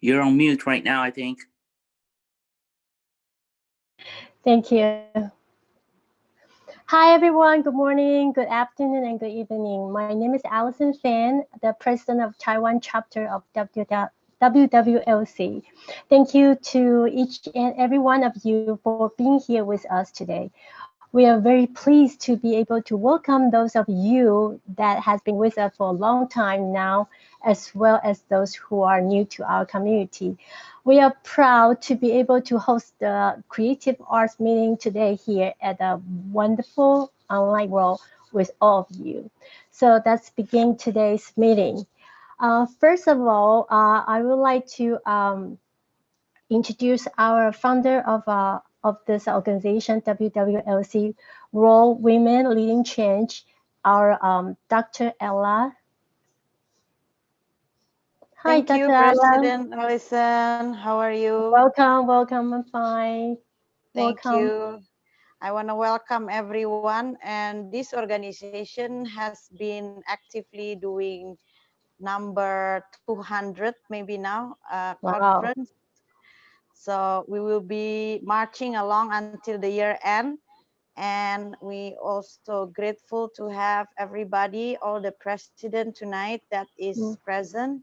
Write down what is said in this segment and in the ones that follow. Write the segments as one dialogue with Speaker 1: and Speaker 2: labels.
Speaker 1: You're on mute right now, I think.
Speaker 2: Thank you. Hi, everyone. Good morning, good afternoon, and good evening. My name is Allison Feng, the president of Taiwan chapter of WWLC. Thank you to each and every one of you for being here with us today. We are very pleased to be able to welcome those of you that has been with us for a long time now, as well as those who are new to our community. We are proud to be able to host the Creative Arts meeting today here at a wonderful online world with all of you. So let's begin today's meeting. First of all, I would like to introduce our founder of this organization, WWLC, World Women Leading Change, our Dr. Ella. Hi,
Speaker 3: Thank you,
Speaker 2: Dr.
Speaker 3: President Allison. How are you?
Speaker 2: Welcome, welcome. I'm fine.
Speaker 3: Thank
Speaker 2: Welcome.
Speaker 3: you. I want to welcome everyone. And this organization has been actively doing number 200, maybe now, conference. So we will be marching along until the year end. And we also grateful to have everybody, all the president tonight that is present.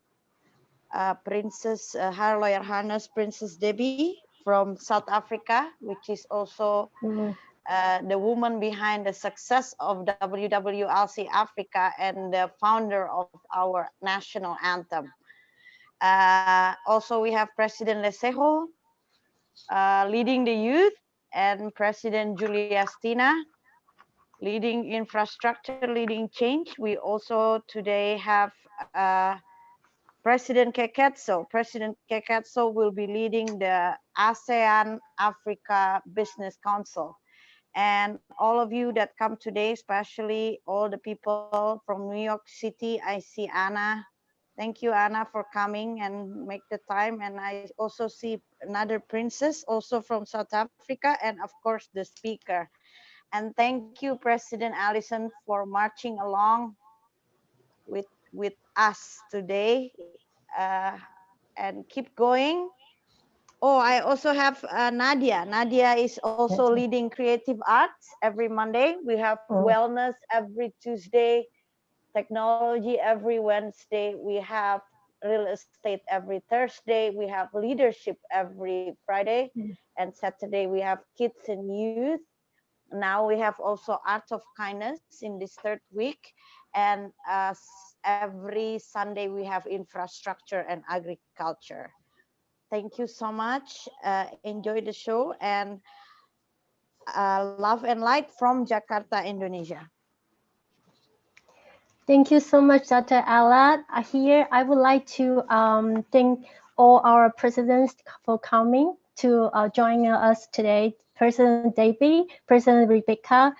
Speaker 3: Princess Her Royal Highness Princess Debbie from South Africa, which is also the woman behind the success of WWLC Africa and the founder of our national anthem. Also, we have President Lesejo leading the youth, and President Julia Stina leading infrastructure, leading change. We also today have President Cakra. President Cakra will be leading the ASEAN Africa Business Council. And all of you that come today, especially all the people from New York City, I see Anna. Thank you, Anna, for coming and make the time. And I also see another princess also from South Africa, and of course the speaker. And thank you, President Allison, for marching along with us today, and keep going. Oh, I also have Nadia. Nadia is also leading creative arts every Monday. We have wellness every Tuesday, technology every Wednesday. We have real estate every Thursday. We have leadership every Friday, and Saturday we have kids and youth. Now we have also Art of Kindness in this third week, and every Sunday we have infrastructure and agriculture. Thank you so much. Enjoy the show, and love and light from Jakarta, Indonesia.
Speaker 2: Thank you so much, Dr. Ella. Here, I would like to thank all our presidents for coming to join us today. President Debbie, President Rebecca,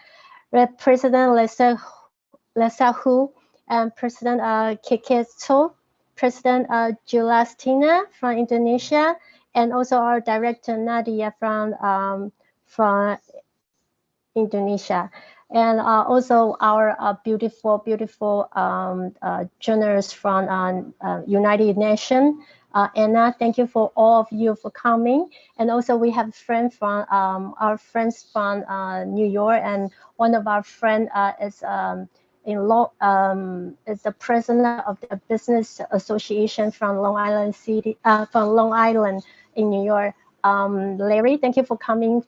Speaker 2: President Lesahu, and President Keketso, President Julastina from Indonesia, and also our director Nadia from Indonesia, and also our beautiful journalists from United Nations. Anna, thank you for all of you for coming. And also we have friends from our friends from New York, and one of our friends is the president of the Business Association from Long Island City, from Long Island in New York, Larry, thank you for coming,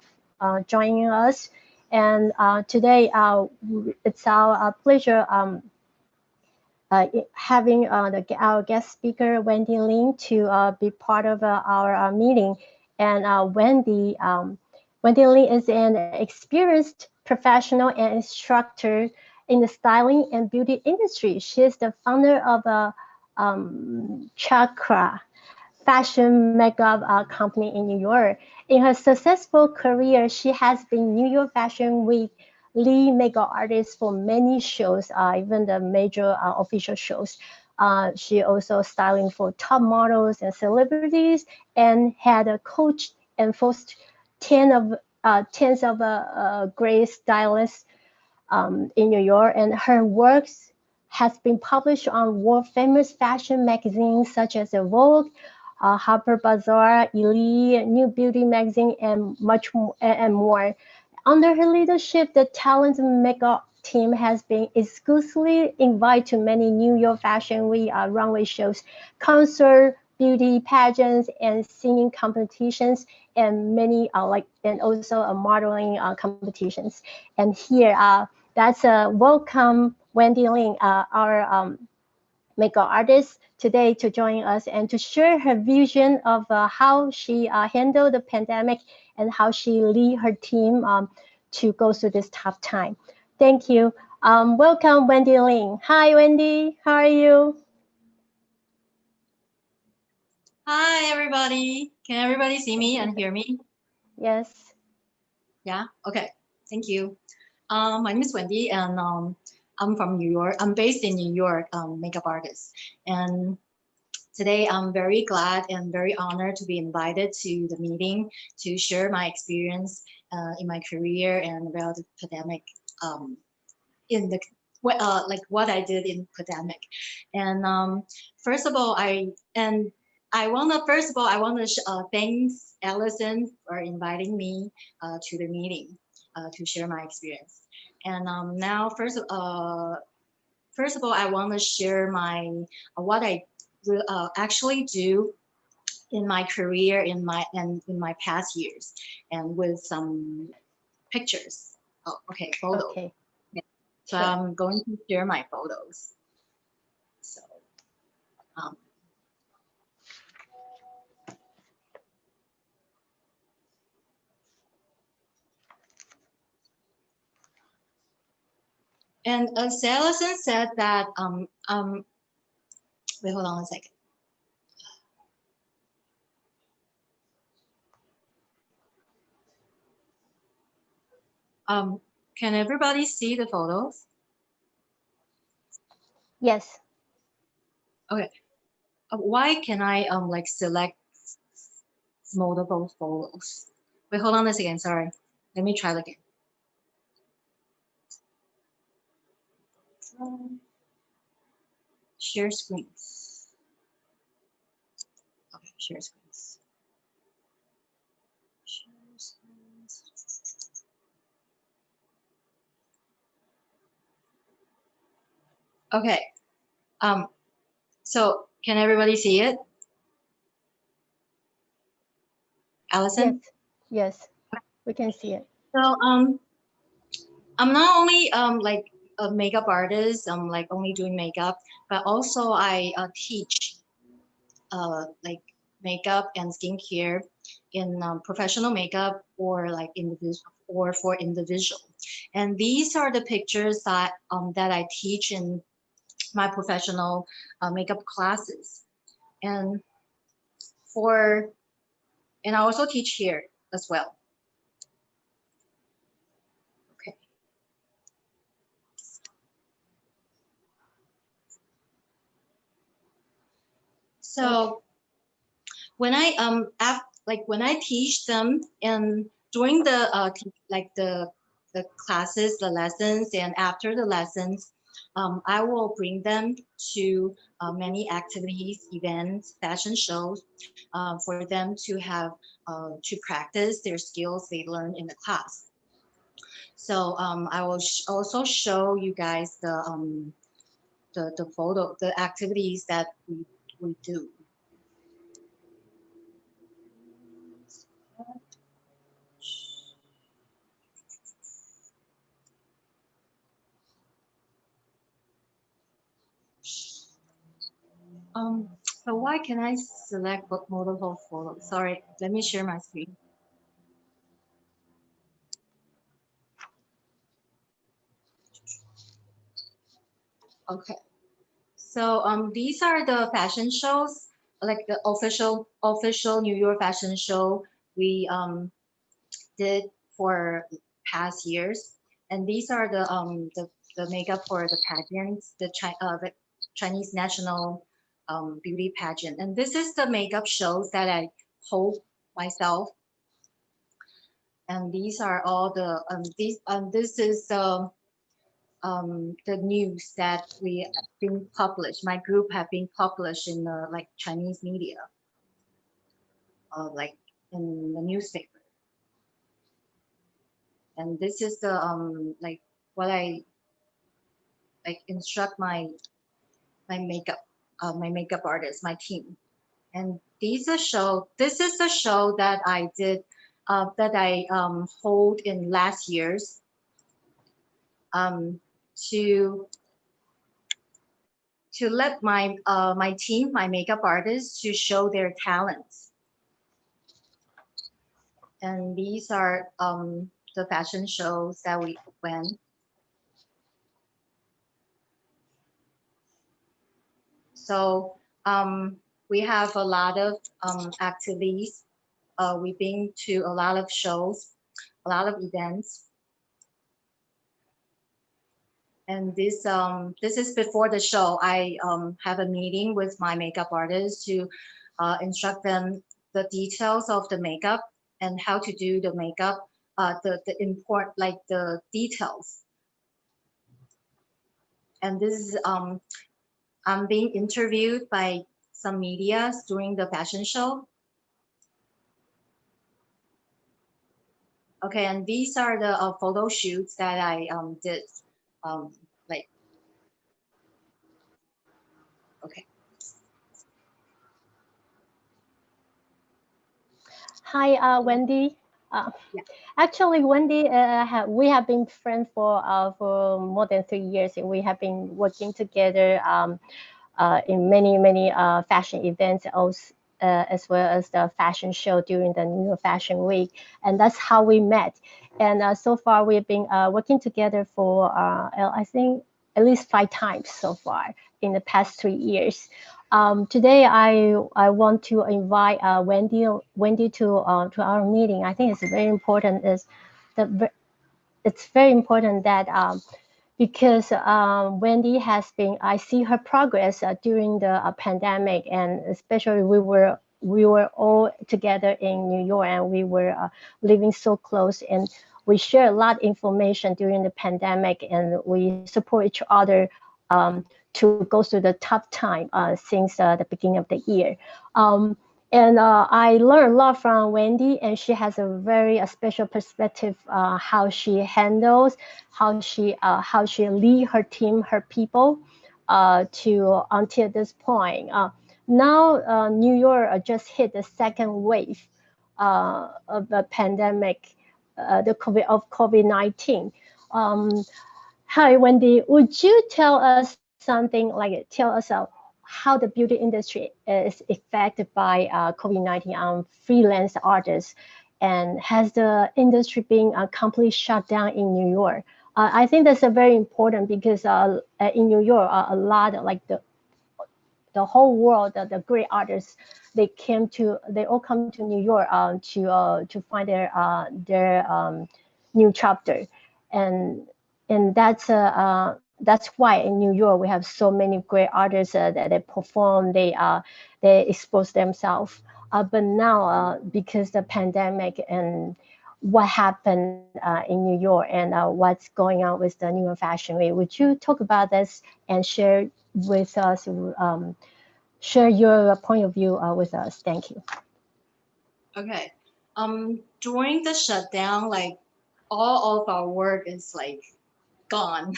Speaker 2: joining us. And today, it's our pleasure having our guest speaker, Wendy Lin, to be part of our meeting. And Wendy Lin is an experienced professional and instructor in the styling and beauty industry. She is the founder of Cakra fashion makeup company in New York. In her successful career, she has been New York Fashion Week lead makeup artist for many shows, even the major official shows. She also styling for top models and celebrities, and had a coach and forced tens of great stylists in New York, and her works has been published on world famous fashion magazines such as Vogue, Harper Bazaar, Elite, New Beauty magazine, and much more, and more. Under her leadership, the talented makeup team has been exclusively invited to many New York Fashion Week runway shows, concert, beauty pageants, and singing competitions, and many and also modeling competitions. And here, that's a welcome Wendy Lin, our makeup artist today, to join us and to share her vision of how she handled the pandemic and how she lead her team to go through this tough time. Thank you. Welcome, Wendy Lin. Hi, Wendy. How are you?
Speaker 4: Hi, everybody. Can everybody see me and hear me?
Speaker 2: Yes.
Speaker 4: Yeah? Okay. Thank you. My name is Wendy, and I'm from New York. I'm based in New York, makeup artist. And today I'm very glad and very honored to be invited to the meeting to share my experience in my career and about the pandemic in the like what I did in pandemic. And first of all, I want to thank Allison for inviting me to the meeting to share my experience. And now, first of all, I want to share my what I actually do in my career in my past years, and with some pictures. Oh, okay, photos.
Speaker 2: Okay.
Speaker 4: So
Speaker 2: Sure.
Speaker 4: I'm going to share my photos. So. And Allison said that wait, hold on a second. Can everybody see the photos?
Speaker 2: Yes.
Speaker 4: Okay. Why can I like select multiple photos? Wait, hold on a second. Sorry. Let me try it again. Share screens. Okay, share screens. Share screens. Okay. So can everybody see it? Allison?
Speaker 2: Yes. Yes. We can see it.
Speaker 4: So I'm not only like a makeup artist, I'm like only doing makeup, but also I teach like makeup and skincare in professional makeup or like individual or for individual. And these are the pictures that I teach in my professional makeup classes. And I also teach here as well. Okay. So when I when I teach them and during the the classes, the lessons, and after the lessons, I will bring them to many activities, events, fashion shows, for them to have to practice their skills they learned in the class. So I will also show you guys the photo, the activities that we do. Why can I select multiple photos? Sorry, let me share my screen. Okay. So these are the fashion shows, like the official New York fashion show we did for past years, and these are the makeup for the pageants, the Chinese national beauty pageant, and this is the makeup shows that I hold myself, and these are all the this is the news that we have been published. My group have been published in the like Chinese media, like in the newspaper. And this is the like what I like instruct my makeup artist, my team. And these are show. This is a show that I did that I hold in last year's to let my team, my makeup artists, to show their talents. And these are the fashion shows that we went. So we have a lot of activities. We've been to a lot of shows, a lot of events. And this is before the show. I have a meeting with my makeup artists to instruct them the details of the makeup and how to do the makeup, like the details. And this is I'm being interviewed by some media during the fashion show. Okay, and these are the photo shoots that I did. Like, okay.
Speaker 2: Hi, Wendy.
Speaker 4: Yeah.
Speaker 2: Actually, Wendy, we have been friends for more than 3 years, and we have been working together in many fashion events, also, as well as the fashion show during the New York Fashion Week, and that's how we met. And so far, we've been working together for I think at least 5 times so far in the past 3 years. Today, I want to invite Wendy to our meeting. I think it's very important. It's very important that because Wendy has been. I see her progress during the pandemic, and especially we were all together in New York, and we were living so close, and we share a lot of information during the pandemic, and we support each other to go through the tough time since the beginning of the year. And I learned a lot from Wendy, and she has a very special perspective how she handles, how she lead her team, her people to until this point. Now New York just hit the second wave of the pandemic, the COVID-19. Hi, Wendy. Would you tell us something like tell us how the beauty industry is affected by COVID-19 on freelance artists, and has the industry been completely shut down in New York? I think that's very important because in New York, a lot of, like the whole world, the great artists, they all come to New York to find their new chapter, and that's why in New York we have so many great artists that they perform, they expose themselves. But now because the pandemic and what happened in New York and what's going on with the New York Fashion Week, would you talk about this and share with us, share your point of view with us? Thank you.
Speaker 4: Okay. During the shutdown, like all of our work is like gone.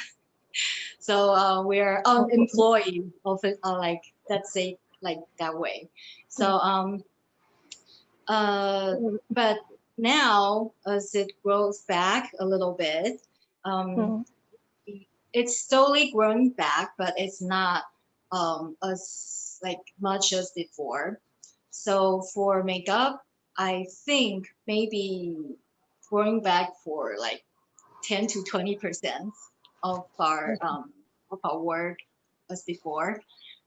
Speaker 4: So we're unemployed of it, like let's say like that way. So but now as it grows back a little bit, it's slowly growing back, but it's not as like much as before. So for makeup, I think maybe going back for like 10 to 20% of our work as before.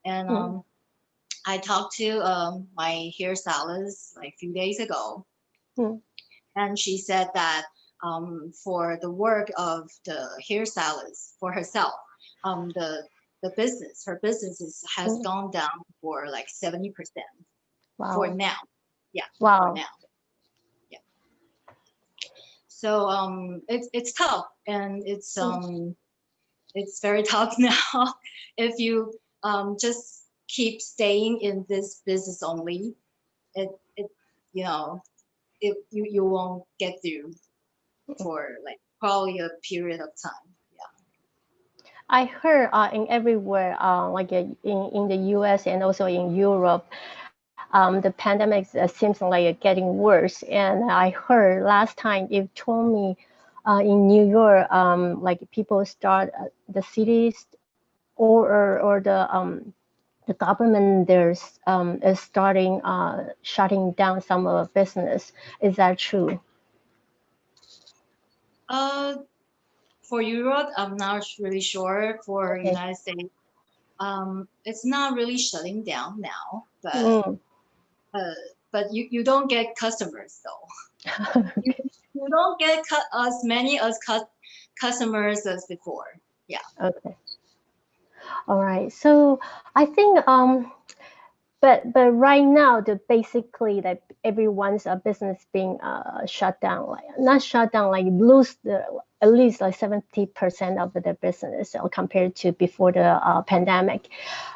Speaker 4: And I talked to my hairstylist like a few days ago, and she said that for the work of the hairstylist for herself, the business, her business has gone down for like 70% for now. Yeah, for now. Yeah. So it's tough, and it's very tough now. If you just keep staying in this business only, it you know you won't get through for like probably a period of time. Yeah.
Speaker 2: I heard in everywhere, like in the US and also in Europe, the pandemic seems like getting worse. And I heard last time you told me in New York, like people start the cities or the government there's is starting shutting down some business. Is that true?
Speaker 4: For Europe, I'm not really sure. For
Speaker 2: Okay.
Speaker 4: United States, it's not really shutting down now, but you don't get customers though. You don't get as many as customers as before. Yeah.
Speaker 2: Okay. All right. So I think but right now the basically that everyone's business being shut down, like not shut down, like lose at least like 70% of their business compared to before the pandemic.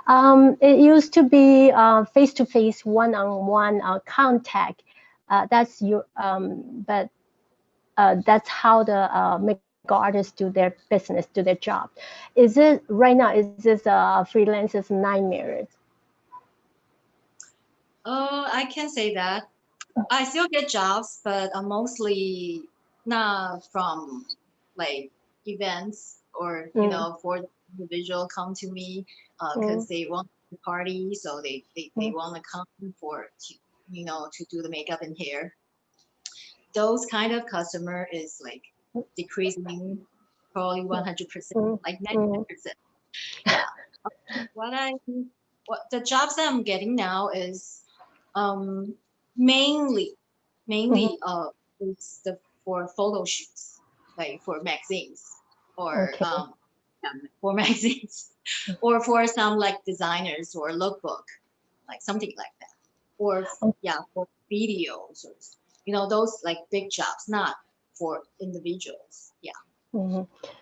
Speaker 2: It used to be face-to-face, one-on-one contact. That's your but that's how the makeup artists do their business, do their job. Is it right now? Is this a freelancer's nightmare?
Speaker 4: I can say that I still get jobs, but mostly not from like events or for the individual come to me because they want to party, so they want to come for to do the makeup and hair. Those kind of customer is like decreasing probably 100%, like 99%. Yeah. What the jobs that I'm getting now is mainly it's for photo shoots, like for magazines or for magazines or for some like designers or lookbook, like something like that, or for videos or those like big jobs, not for individuals. Yeah.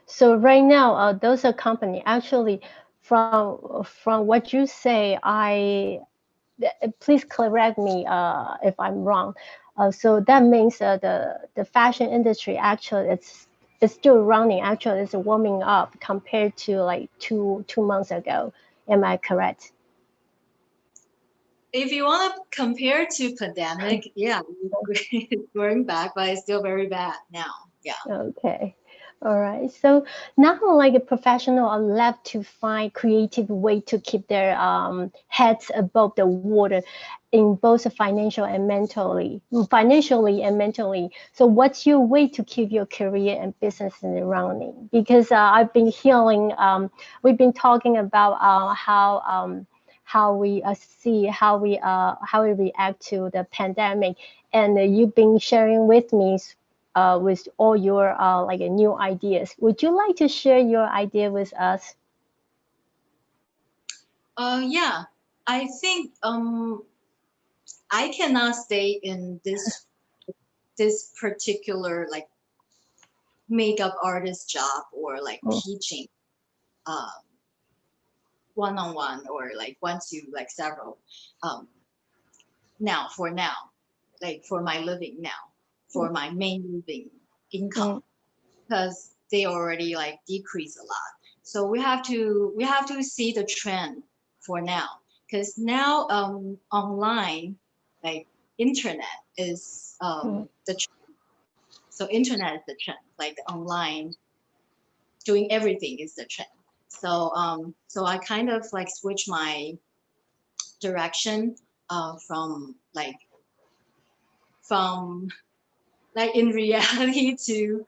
Speaker 2: So right now, those are company actually from what you say, please correct me if I'm wrong. So that means the fashion industry actually it's still running. Actually, it's warming up compared to like two months ago. Am I correct?
Speaker 4: If you want to compare to pandemic, yeah, it's going back, but it's still very bad now. Yeah.
Speaker 2: Okay. All right. So now, like a professional are left to find creative way to keep their heads above the water in both financially and mentally. So what's your way to keep your career and business in the running? Because I've been hearing, we've been talking about how we see how we react to the pandemic, and you've been sharing with me with all your like new ideas. Would you like to share your idea with us?
Speaker 4: Yeah, I think I cannot stay in this particular like makeup artist job or like teaching one-on-one or like one to like several now like for my living now, for my main living income, because they already like decrease a lot. So we have to see the trend for now, because now online, like internet is the trend. So internet is the trend, like the online doing everything is the trend. So I kind of like switch my direction from in reality to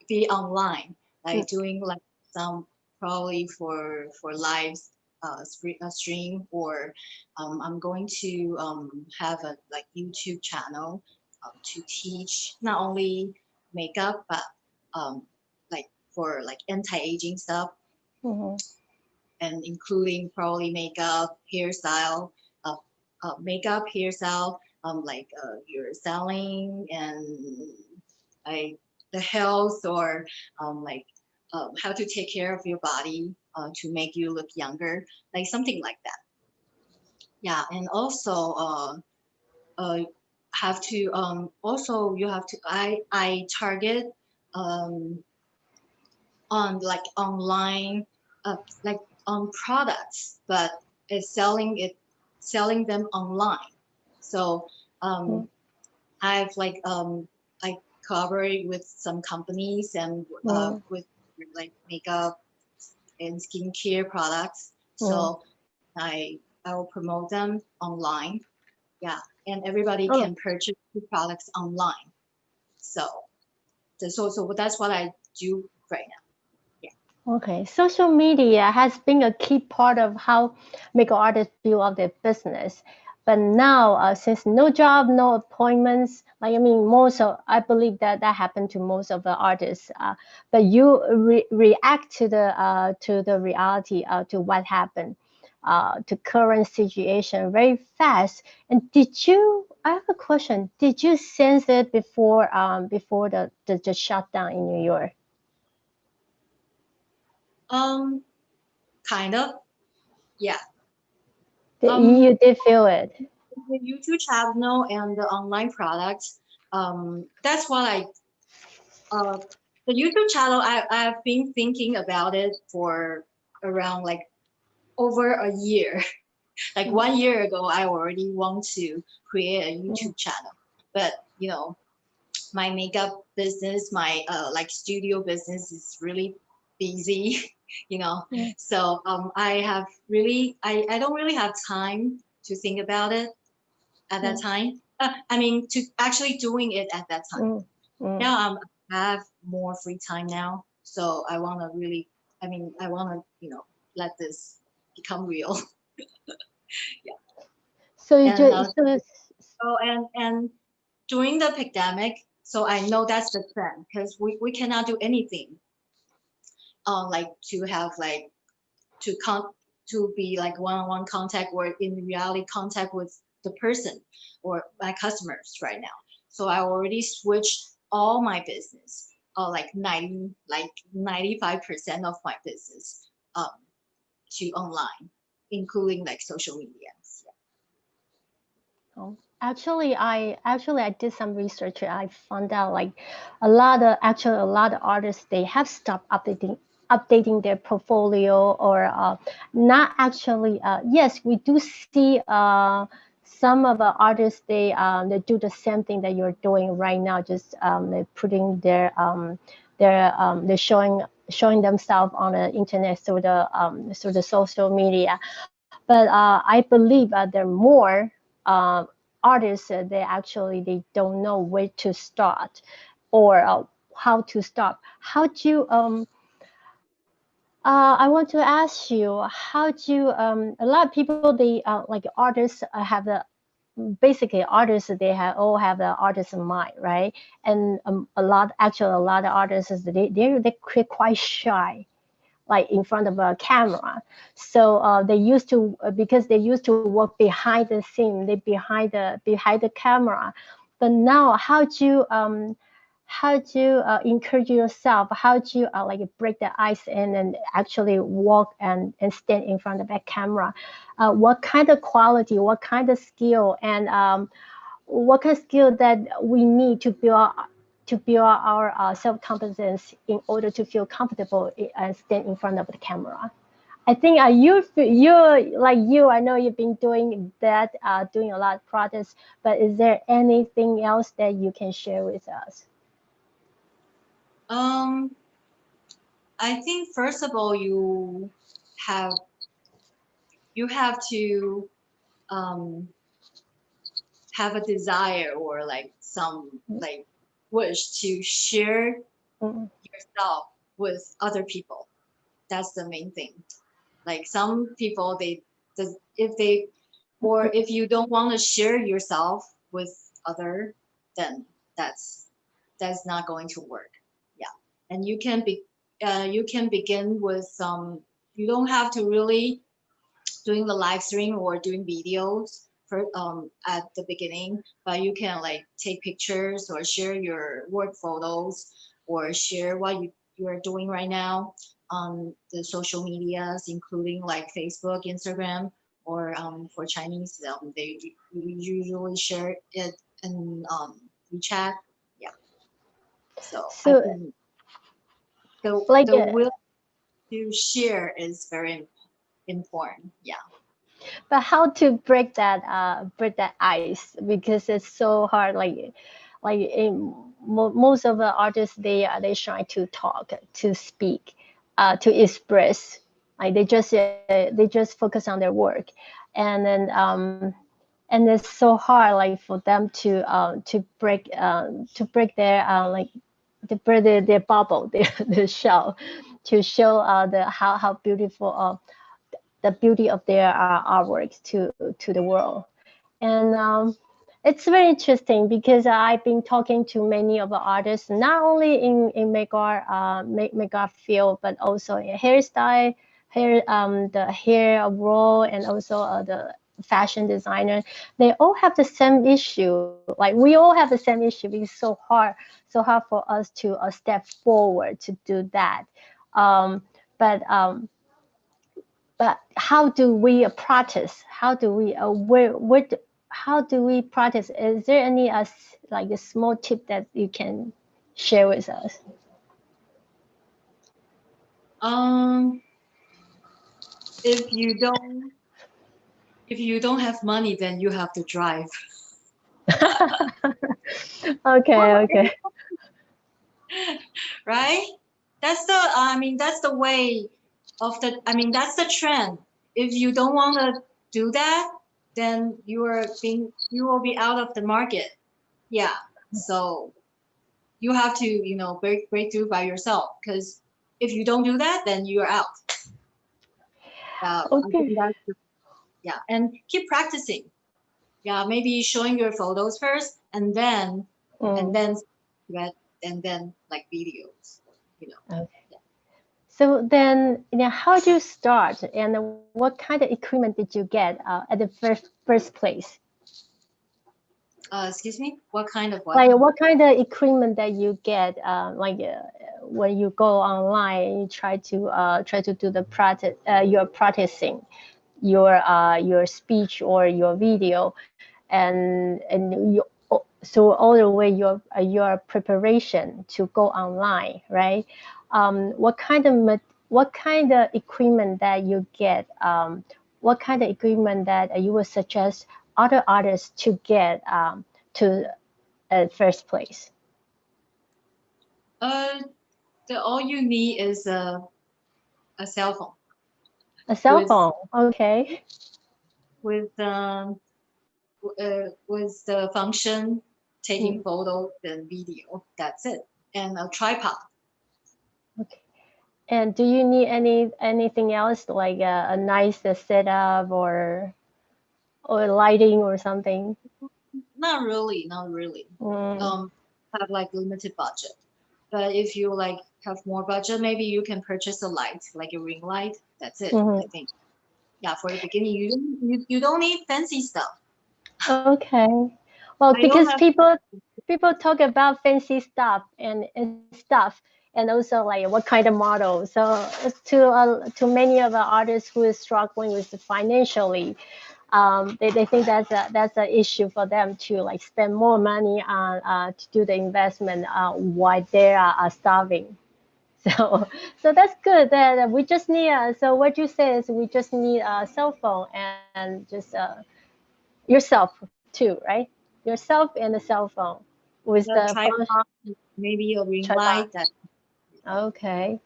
Speaker 4: be online, like doing like some probably for live stream, or I'm going to have a like YouTube channel to teach not only makeup but like for like anti-aging stuff, and including probably makeup, hairstyle, makeup, hairstyle, like your selling and like the health, or like how to take care of your body to make you look younger, like something like that. Yeah, and also have to also you have to I target on like online like on products, but it's selling them online. So I've like I collaborate with some companies and with like makeup and skincare products. So I will promote them online. Yeah, and everybody can purchase the products online. So that's what I do right now.
Speaker 2: Okay, social media has been a key part of how makeup artists build up their business. But now, since no job, no appointments, like I mean, I believe that happened to most of the artists. But you react to the reality, to what happened, to current situation very fast. And I have a question. Did you sense it before the shutdown in New York?
Speaker 4: Kind of, yeah.
Speaker 2: You did feel it.
Speaker 4: The YouTube channel and the online products. That's what the YouTube channel. I've been thinking about it for around like over a year. Like 1 year ago, I already want to create a YouTube channel, but you know, my makeup business, my like studio business is really busy, you know. So I don't really have time to think about it at that time. I mean, to actually doing it at that time. Now I have more free time now, so I want to really, I want to, you know, let this become real. Yeah.
Speaker 2: So
Speaker 4: and during the pandemic, so I know that's the trend, because we cannot do anything like to have like to be like one-on-one contact, or in reality contact with the person or my customers right now. So I already switched all my business, like 95% of my business to online, including like social media.
Speaker 2: Oh, actually, I did some research. I found out like a lot of artists, they have stopped updating their portfolio, or not actually. Yes, we do see some of the artists, they do the same thing that you're doing right now, just they're putting they're showing themselves on the internet through the social media. But I believe there are more artists that they don't know where to start, or how to stop. How do you I want to ask you, how do you a lot of people, they like artists have the basically artists, they all have the artist in mind, right? And a lot of artists, they're quite shy, like in front of a camera. So they used to, because they used to work behind the scene, they behind the camera. But now, how do you encourage yourself? How do you like break the ice and actually walk and stand in front of that camera? What kind of quality, what kind of skill, and what kind of skill that we need to build our self-confidence in order to feel comfortable and stand in front of the camera? I think I know you've been doing that, doing a lot of projects, but is there anything else that you can share with us?
Speaker 4: I think first of all have you have to have a desire or like some like wish to share yourself with other people. That's the main thing. Like some people if you don't want to share yourself with other, then that's not going to work. Yeah, and you can begin with some. You don't have to really doing the live stream or doing videos at the beginning, but you can like take pictures or share your work photos or share what you are doing right now on the social medias, including like Facebook, Instagram, or for Chinese, they usually share it in WeChat. Yeah. So I
Speaker 2: So
Speaker 4: think
Speaker 2: like
Speaker 4: the will to share is very important. Yeah.
Speaker 2: but how to break that ice, because it's so hard, like most of the artists, they try to talk, to speak, to express, like they just focus on their work, and then and it's so hard, like for them to break their like to break their bubble, their shell, to show the how beautiful the beauty of their artworks to the world. And it's very interesting because I've been talking to many of the artists, not only in makeup field, but also in hairstyle, the hair role, and also the fashion designer. They all have the same issue. Like we all have the same issue. It's so hard for us to step forward to do that. Um, but how do we practice? How do we how do we practice? Is there any like a small tip that you can share with us?
Speaker 4: If you don't have money, then you have to drive.
Speaker 2: Okay.
Speaker 4: Right? That's the way of that's the trend. If you don't want to do that, then you will be out of the market. Yeah. So you have to, break through by yourself, because if you don't do that, then you're out. I think yeah, and keep practicing. Yeah, maybe showing your photos first, and then like videos.
Speaker 2: Okay. So then, how do you start, and what kind of equipment did you get at the first place?
Speaker 4: Excuse me, what kind of what?
Speaker 2: Like what kind of equipment that you get, when you go online and you try to do the practice, you're practicing your speech or your video, and you, so all the way your preparation to go online, right? What kind of equipment that you get? What kind of equipment that you would suggest other artists to get to first place?
Speaker 4: All you need is a cell phone.
Speaker 2: A cell phone, okay.
Speaker 4: With the function taking photos and video. That's it, and a tripod.
Speaker 2: Okay. And do you need anything else, like a nice setup or lighting or something?
Speaker 4: Not really. Have like limited budget. But if you like have more budget, maybe you can purchase a light, like a ring light. That's it. I think. Yeah, for the beginning, you don't need fancy stuff.
Speaker 2: Okay. Well, because people talk about fancy stuff and also like what kind of model. So to many of the artists who is struggling with financially, they think that's an issue for them to like spend more money on to do the investment while they are starving. So that's good. That we just need. So what you say is we just need a cell phone and just yourself too, right? Yourself and a cell phone with the
Speaker 4: tripod, maybe a ring
Speaker 2: tripod.
Speaker 4: light. That.
Speaker 2: Okay.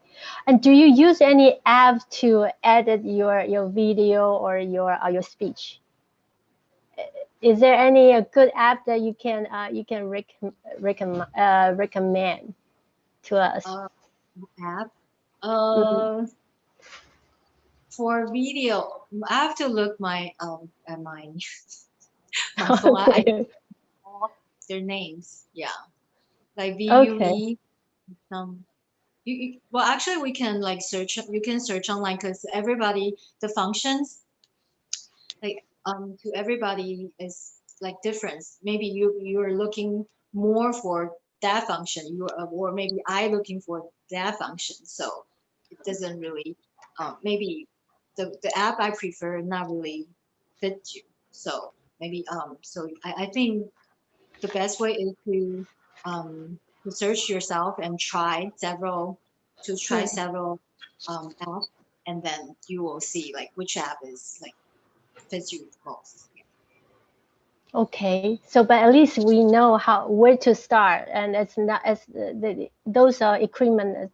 Speaker 2: And do you use any app to edit your video or your speech? Is there any a good app that you can recommend to us?
Speaker 4: App.
Speaker 2: Mhm.
Speaker 4: For video, I have to look at my my phone. I know their names. Yeah, like
Speaker 2: Okay.
Speaker 4: VUE. Well, actually, we can like search. You can search online because everybody the functions like to everybody is like different. Maybe you're looking more for that function. You or maybe I looking for that function. So it doesn't really. Maybe the app I prefer not really fit you. So maybe so I think the best way is to search yourself and try several apps, and then you will see like which app is like fits you most.
Speaker 2: Okay, so but at least we know how where to start, and it's not as those equipment.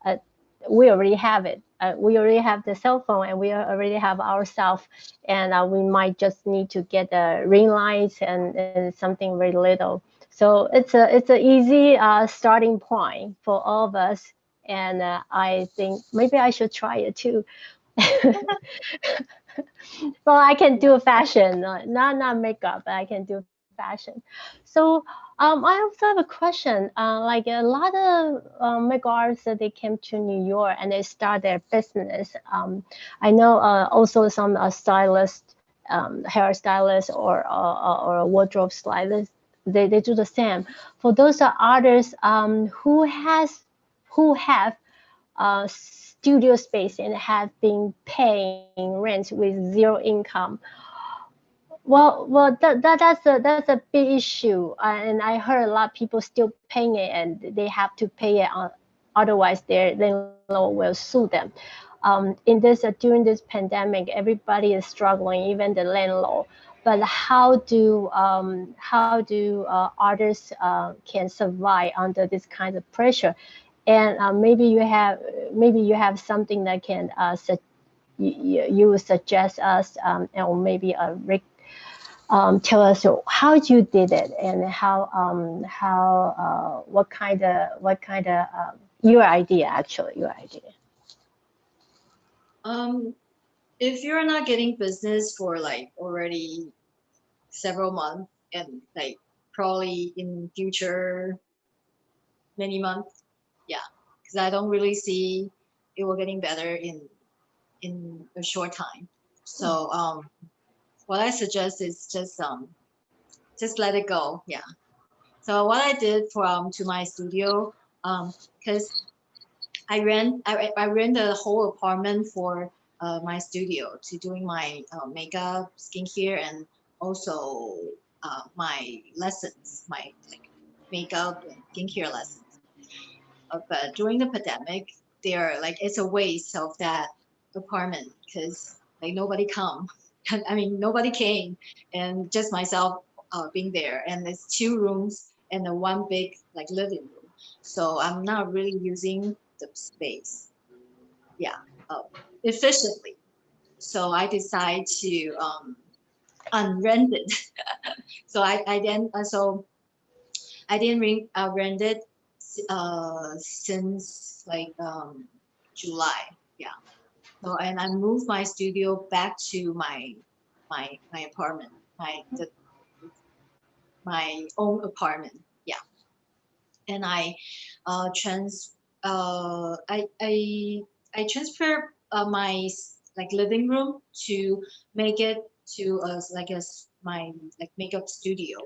Speaker 2: Uh, we already have it. We already have the cell phone, and we already have ourselves, and we might just need to get the ring lights and something very little. So it's a easy starting point for all of us, and I think maybe I should try it too. Well, I can
Speaker 4: Yeah.
Speaker 2: do fashion, not makeup, but I can do fashion. So I also have a question. Like a lot of makeup artists, they came to New York and they start their business. I know also some stylists, hairstylists, or wardrobe stylists. They do the same. For those artists who have studio space and have been paying rent with zero income. Well, that's a big issue, and I heard a lot of people still paying it, and they have to pay it on, otherwise their landlord will sue them. In this during this pandemic, everybody is struggling, even the landlord. But how do artists can survive under this kind of pressure? And maybe you have something that can you suggest us, or maybe tell us how you did it, and how what kind of your idea, actually your idea.
Speaker 4: If you're not getting business for like already several months and like probably in future many months, yeah, because I don't really see it will getting better in a short time. So what I suggest is just let it go. Yeah. So what I did from to my studio, because I rent the whole apartment for my studio to doing my makeup, skincare, and also my lessons, my like makeup and skincare lessons. But during the pandemic, they're like it's a waste of that apartment because like nobody come. I mean nobody came, and just myself being there, and it's 2 rooms and a one big like living room. So I'm not really using the space, yeah, uh, efficiently. So I decide to unrent it. So I didn't rent it since like July. Yeah. So and I moved my studio back to my apartment, my own apartment. Yeah. And uh trans I I transfer my like living room to make it to like my like makeup studio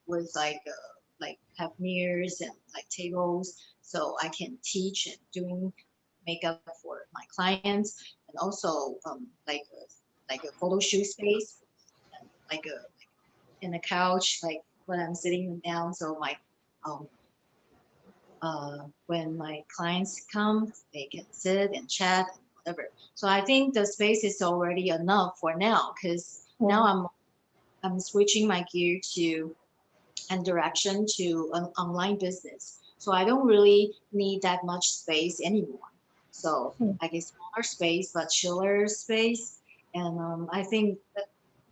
Speaker 4: with like have mirrors and like tables so I can teach and doing makeup for my clients, and also like a photo shoot space and like a in a couch like when I'm sitting down, so my um when my clients come, they can sit and chat and whatever. So I think the space is already enough for now because now I'm switching my gear to and direction to an online business. So I don't really need that much space anymore. So like a smaller space, but chiller space. And I think that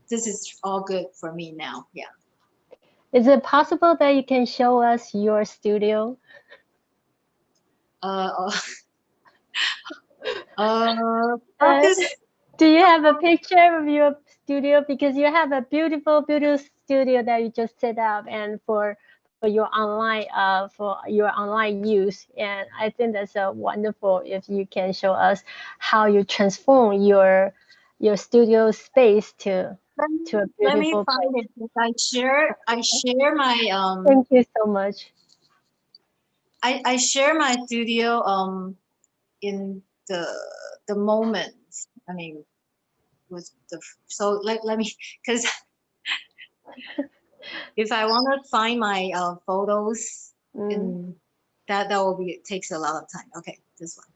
Speaker 4: this is all good for me now. Yeah.
Speaker 2: Is it possible that you can show us your studio?
Speaker 4: Uh,
Speaker 2: Uh,
Speaker 4: practice.
Speaker 2: do you have a picture of your studio? Because you have a beautiful, beautiful studio that you just set up and for your online use. And I think that's wonderful if you can show us how you transform your studio space to a
Speaker 4: Let me
Speaker 2: beautiful
Speaker 4: find
Speaker 2: place.
Speaker 4: it. I share my
Speaker 2: Thank you so much.
Speaker 4: I share my studio in the moment. I mean, with the so let me because if I want to find my photos in that will be, it takes a lot of time. Okay, this one.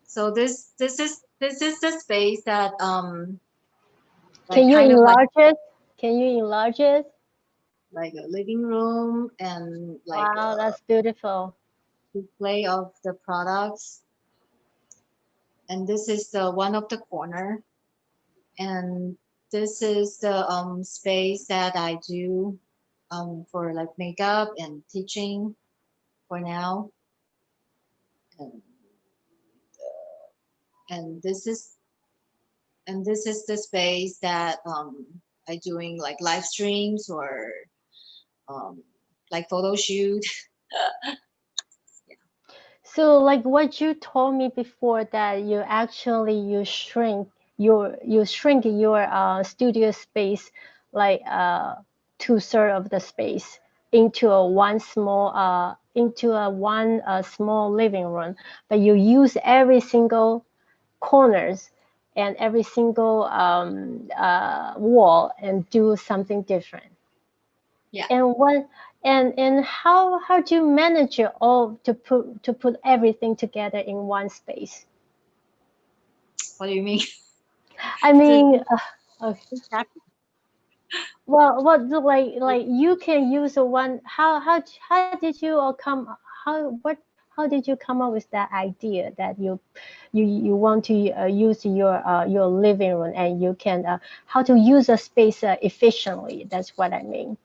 Speaker 4: So this is the space that like
Speaker 2: Can you
Speaker 4: kind of like
Speaker 2: enlarge it? Can you enlarge it?
Speaker 4: like a living room and like
Speaker 2: Wow,
Speaker 4: a
Speaker 2: that's beautiful.
Speaker 4: display of the products. And this is the one of the corner. And this is the space that I do for like makeup and teaching for now. And, and this is the space that I doing like live streams or um, like photo shoot.
Speaker 2: So like what you told me before that you shrink your studio space like 2/3 of the space into a one small living room, but you use every single corners and every single wall and do something different.
Speaker 4: Yeah.
Speaker 2: And what and how do you manage it all to put everything together in one space?
Speaker 4: What do you mean?
Speaker 2: I mean, okay.
Speaker 4: Exactly.
Speaker 2: Well, what like you can use a one. How did you how did you come up with that idea that you want to use your living room and you can how to use a space efficiently? That's what I mean.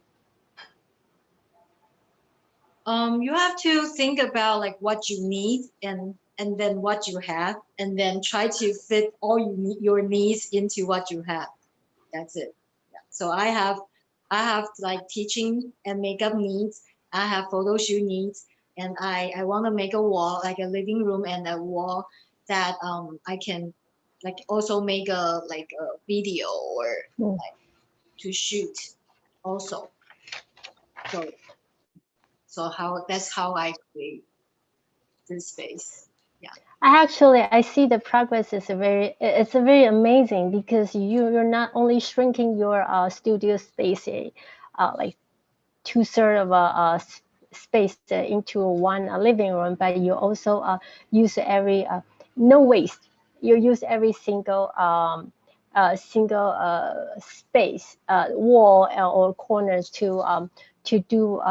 Speaker 4: You have to think about like what you need and then what you have, and then try to fit all your needs into what you have. That's it. Yeah. So I have like teaching and makeup needs. I have photo shoot needs, and I want to make a wall like a living room and a wall that I can like also make a like a video or
Speaker 2: Mm.
Speaker 4: like to shoot also. So that's how I create this space. Yeah.
Speaker 2: I see the progress is it's a very amazing because you're not only shrinking your studio space like 2/3 of a space into one living room, but you also use every no waste. You use every single space wall or corners to do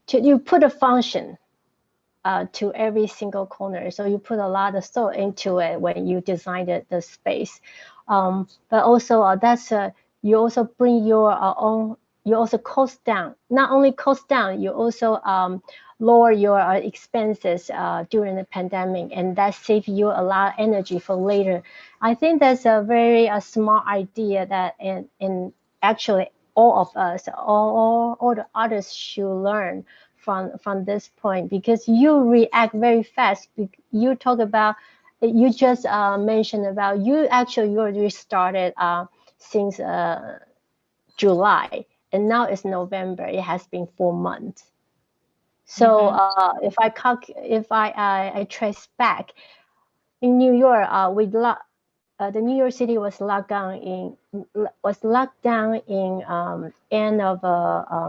Speaker 2: to you put a function to every single corner. So you put a lot of thought into it when you designed the space. But also you also bring your own, you also cost down. Not only cost down, you also lower your expenses during the pandemic, and that saves you a lot of energy for later. I think that's a very smart idea that and actually all of us, all the others should learn from this point because you react very fast. You talk about you just mentioned about you already started since July and now it's November. It has been 4 months. So if I trace back in New York, the New York City was locked down in end of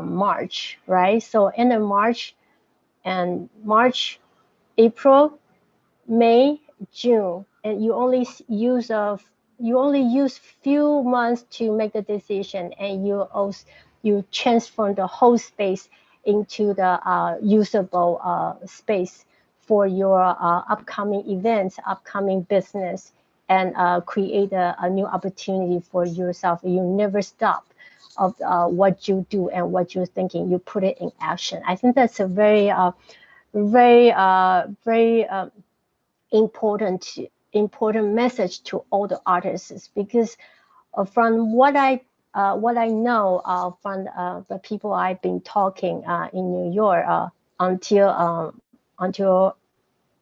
Speaker 2: March, right? So end of March and March, April, May, June, and you only use few months to make the decision, and you transform the whole space into the usable space for your upcoming events, upcoming business, and create a new opportunity for yourself. You never stop of what you do and what you're thinking. You put it in action. I think that's a very important message to all the artists, because from what I know from the people I've been talking in New York until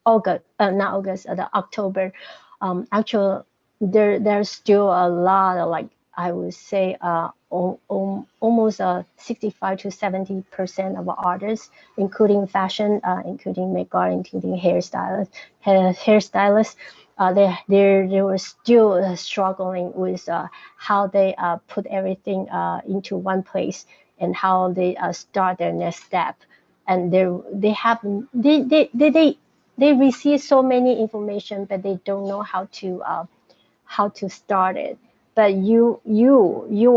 Speaker 2: August, not August, the October. Actually, there's still a lot of, like, I would say almost 65 to 70% of artists, including fashion, including makeup, including hairstylists, they were still struggling with how they put everything into one place, and how they start their next step. And they receive so many information, but they don't know how to start it. But you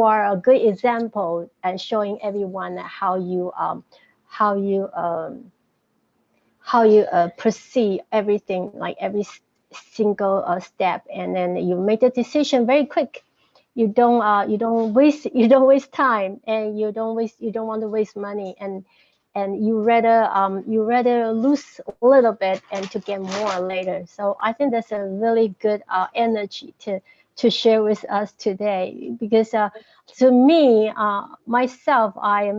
Speaker 2: are a good example, and showing everyone how you perceive everything, like every single step, and then you make the decision very quick. You don't waste time, and you don't want to waste money, and you rather lose a little bit and to get more later. So I think that's a really good energy to share with us today, because to me, myself, I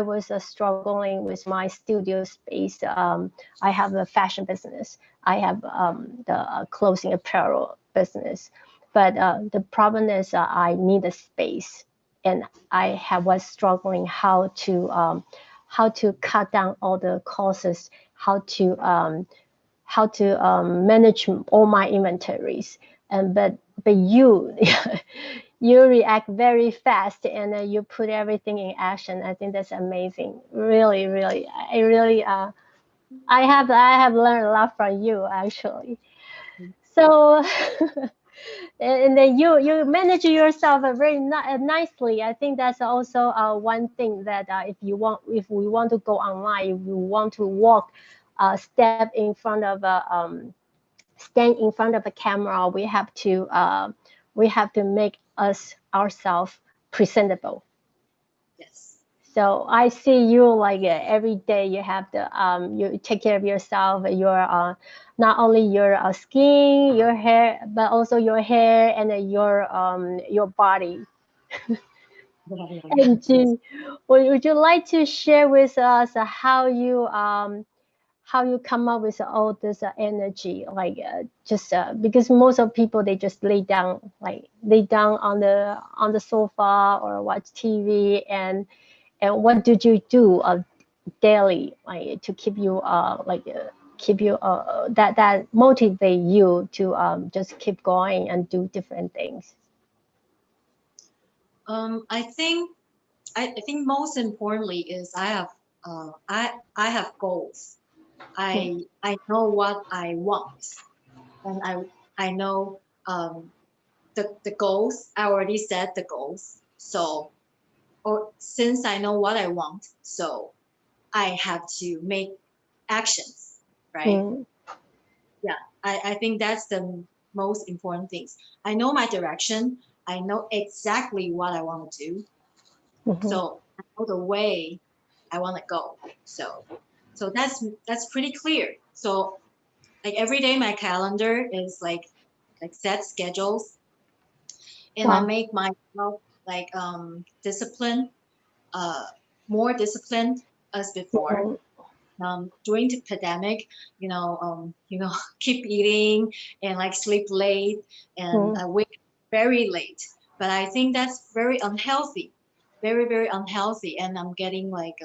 Speaker 2: was struggling with my studio space. I have a fashion business. I have the clothing apparel business, but the problem is I need a space, and was struggling how to cut down all the costs, how to manage all my inventories. And but you you react very fast, and you put everything in action. I think that's amazing. Really, I have learned a lot from you, actually. So and then you manage yourself very nicely. I think that's also one thing that if we want to go online, if we want to walk, stand in front of a camera, we have to make ourselves presentable.
Speaker 4: Yes.
Speaker 2: So I see you, like, every day you have to you take care of yourself, your not only your skin, your hair, but also your hair and your body. And would you like to share with us how you come up with all this energy, like just because most of people, they just lay down on the sofa or watch TV, and what did you do daily, like, to keep you that motivate you to just keep going and do different things?
Speaker 4: I think most importantly is I have goals. I know what I want, and I know the goals. I already set the goals. So, or since I know what I want, so I have to make actions, right?
Speaker 2: Mm.
Speaker 4: Yeah, I think that's the most important things. I know my direction. I know exactly what I want to do.
Speaker 2: Mhm.
Speaker 4: So I know the way I want to go. So that's pretty clear. So, like, every day my calendar is like set schedules, and I
Speaker 2: Wow.
Speaker 4: make myself like disciplined, more disciplined as before.
Speaker 2: Mhm.
Speaker 4: During the pandemic, keep eating and like sleep late, and
Speaker 2: Mhm.
Speaker 4: I wake very late. But I think that's very unhealthy, very, very unhealthy. And I'm getting like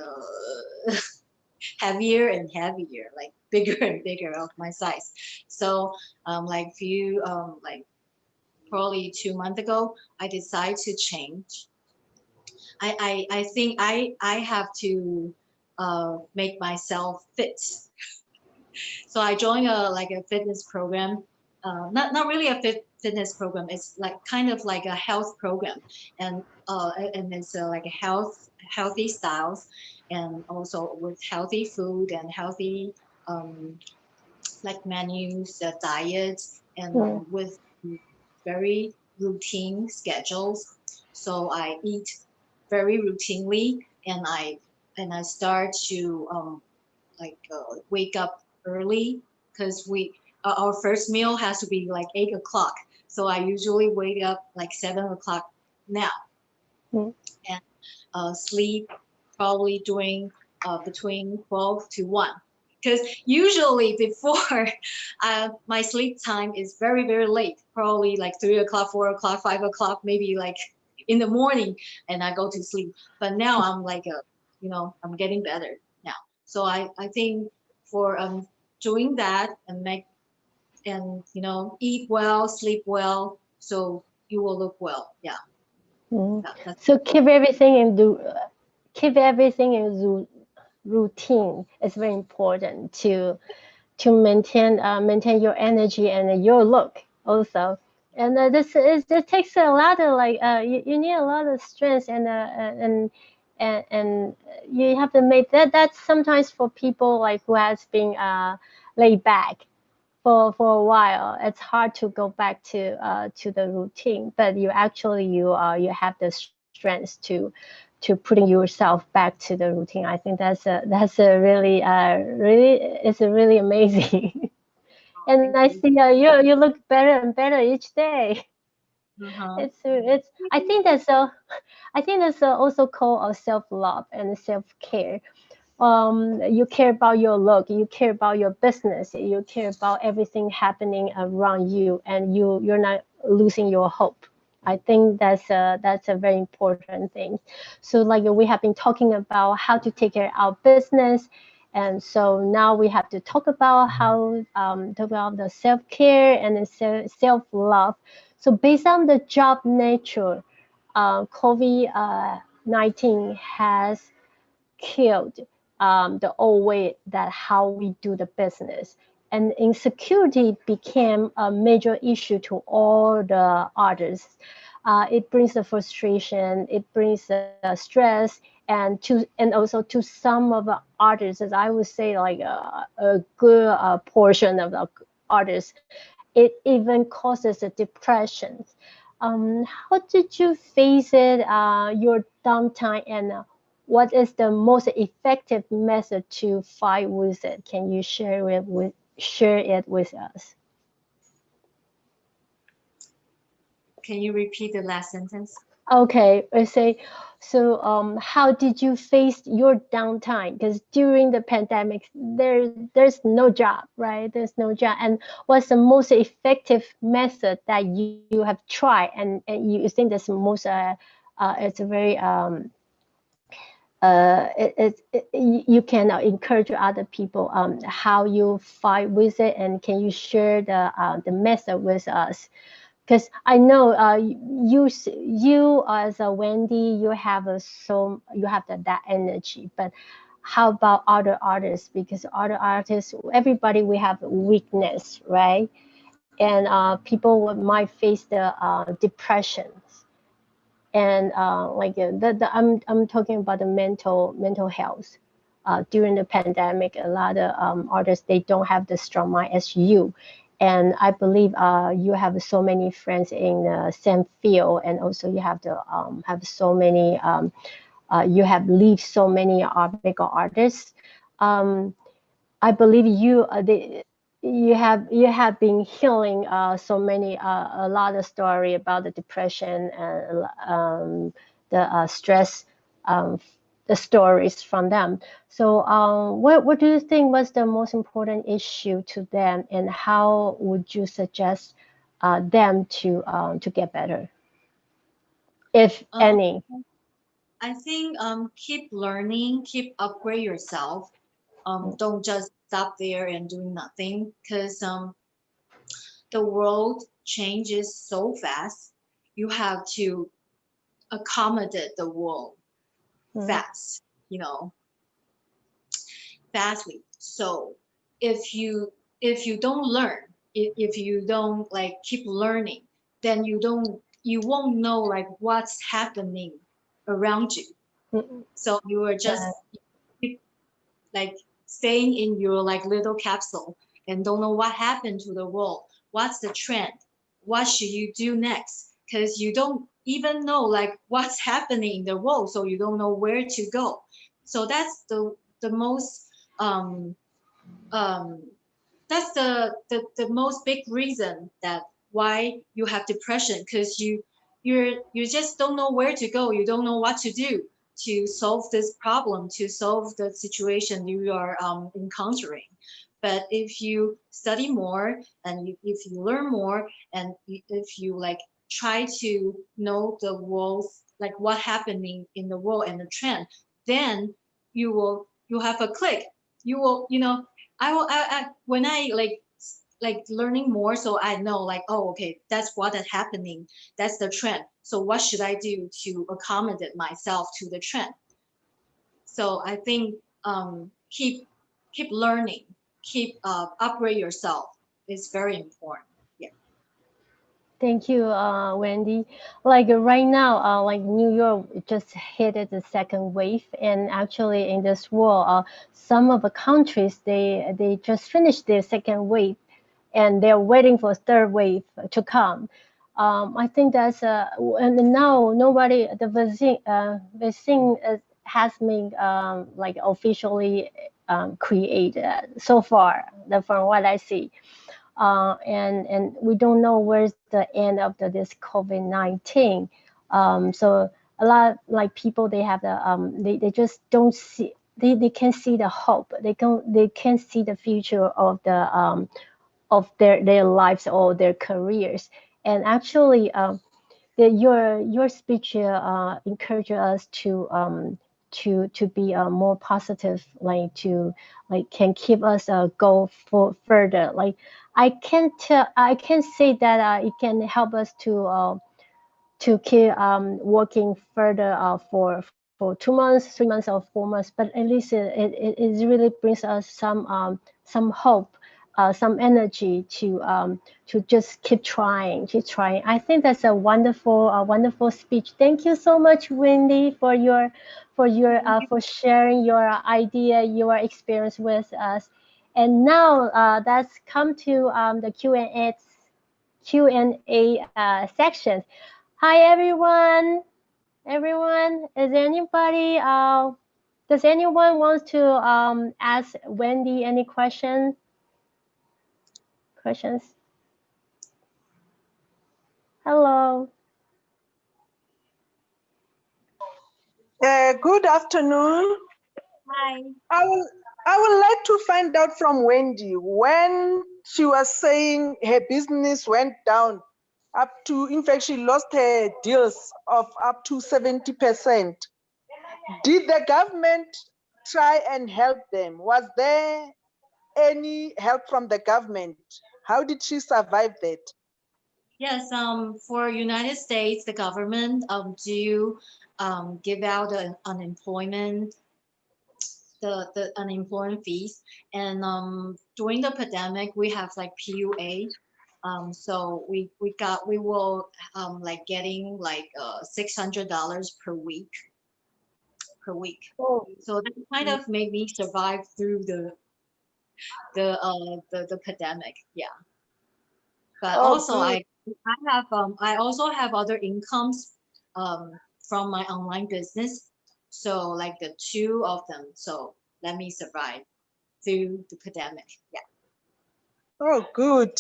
Speaker 4: heavier and heavier, like bigger and bigger of my size. So like like probably 2 months ago, I decided to change. I think I have to make myself fit. So I joined a fitness program, not really a fitness program. It's like kind of like a health program, and it's like a healthy styles, and also with healthy food and healthy like menus, diets, and with very routine schedules. So I eat very routinely, and I start to wake up early, because our first meal has to be like 8 o'clock. So I usually wake up like 7 o'clock now, and sleep probably during between 12 to 1. Because usually before my sleep time is very, very late, probably like 3 o'clock, 4 o'clock, 5 o'clock, maybe like in the morning, and I go to sleep. But now I'm like, I'm getting better now. So I think for doing that and eat well, sleep well, so you will look well. Yeah.
Speaker 2: So keep everything in routine. It's very important to maintain your energy and your look also. And it takes a lot of you need a lot of strength and you have to make that's sometimes for people like who has been laid back for a while. It's hard to go back to the routine, but you have the strength to putting yourself back to the routine. I think that's a really it's a really amazing. And I see you look better and better each day. It's I think that's also called self-love and self-care. You care about your look, you care about your business, you care about everything happening around you, and you're not losing your hope. I think that's a very important thing. So like we have been talking about how to take care of our business, and so now we have to talk about how talk about the self-care and the self-love. So based on the job nature, COVID-19 has killed the old way that how we do the business, and insecurity became a major issue to all the artists. It brings the frustration, it brings the stress, and also to some of the artists, as I would say, like a good portion of the artists, it even causes a depression. How did you face it, your downtime, and what is the most effective method to fight with it? Can you share it with us?
Speaker 4: Can you repeat the last sentence?
Speaker 2: Okay, I say, so how did you face your downtime? Because during the pandemic, there's no job, right? There's no job. And what's the most effective method that you have tried, and you think that's the most it's a very you can encourage other people how you fight with it, and can you share the method with us? Because I know you as a Wendy, you have that energy, but how about other artists? Because other artists, everybody, we have weakness, right? And people might face the depressions, and I'm talking about the mental health. During the pandemic, a lot of artists, they don't have the strong mind as you. And I believe you have so many friends in the same field, and also you have so many. You have lived so many bigger artists. I believe you have been healing so many a lot of story about the depression and the stress, the stories from them. So what do you think was the most important issue to them, and how would you suggest them to get better, if any?
Speaker 4: I think keep learning, keep upgrade yourself. Don't just stop there and do nothing, because the world changes so fast. You have to accommodate the world fast, fastly. So if you don't learn, if you don't like keep learning, then you won't know like what's happening around you. So you were just like staying in your like little capsule and don't know what happened to the world. What's the trend? What should you do next? Because you don't even know like what's happening in the world, so you don't know where to go. So that's the most that's the most big reason that why you have depression, because you just don't know where to go. You don't know what to do to solve this problem, to solve the situation you are encountering. But if you study more and if you learn more and if you like try to know the world, like what happening in the world and the trend, then you have a click. You will, I when I like learning more, so I know like, oh, okay, that's what is happening. That's the trend. So what should I do to accommodate myself to the trend? So I think keep learning, keep upgrade yourself is very important. Yeah.
Speaker 2: Thank you, Wendy. Like right now, like New York just hit the second wave, and actually in this world, some of the countries they just finished their second wave, and they're waiting for third wave to come. I think that's and now nobody the vaccine has been like officially created so far, from what I see. And we don't know where's the end of this COVID-19. So a lot like people they have the they just don't see they can see the hope. They can see the future of their lives or their careers. And actually your speech encourages us to be more positive, like to like can keep us go for further. Like I can say that it can help us to keep working further for 2 months, 3 months, or 4 months. But at least it really brings us some hope, some energy to just keep trying, keep trying. I think that's a wonderful speech. Thank you so much, Wendy, for for sharing your idea, your experience with us. And now let's come to the Q&A sections. Hi everyone. Everyone, is there anybody? Does anyone want to ask Wendy any questions? Hello.
Speaker 5: Good afternoon.
Speaker 4: Hi.
Speaker 5: I would like to find out from Wendy when she was saying her business went down up to, in fact, she lost her deals of up to 70%. Did the government try and help them? Was there any help from the government? How did she survive that?
Speaker 4: Yes, for United States, the government do give out the unemployment, the unemployment fees, and during the pandemic we have like PUA, so we will like getting like $600 per week.
Speaker 5: Oh,
Speaker 4: So that kind of made me survive through the pandemic. Yeah. But
Speaker 5: oh,
Speaker 4: also
Speaker 5: good.
Speaker 4: I also have other incomes from my online business. So like the two of them. So let me survive through the pandemic. Yeah.
Speaker 5: Oh, good.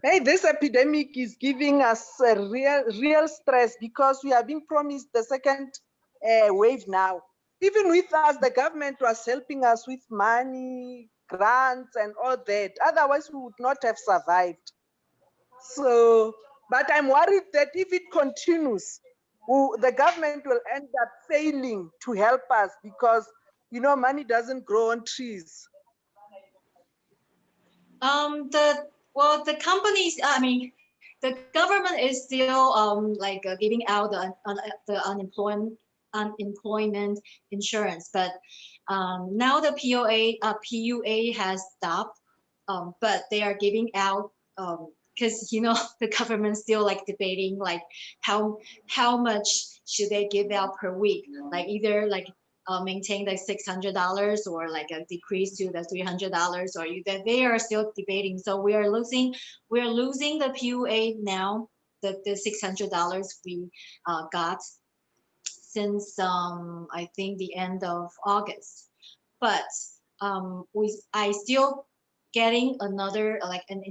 Speaker 5: Hey, this epidemic is giving us a real stress because we are being promised the second wave now. Even with us, the government was helping us with money, grants, and all that. Otherwise, we would not have survived. So, but I'm worried that if it continues, the government will end up failing to help us because, money doesn't grow on trees.
Speaker 4: The companies, I mean, the government is still like giving out the unemployment insurance, but now the PUA has stopped, but they are giving out because you know the government still like debating like how much should they give out per week, like either like maintain the $600 or like a decrease to the $300, or that they are still debating. So we are losing the PUA now, the $600 we got since I think the end of August, but I still getting another like an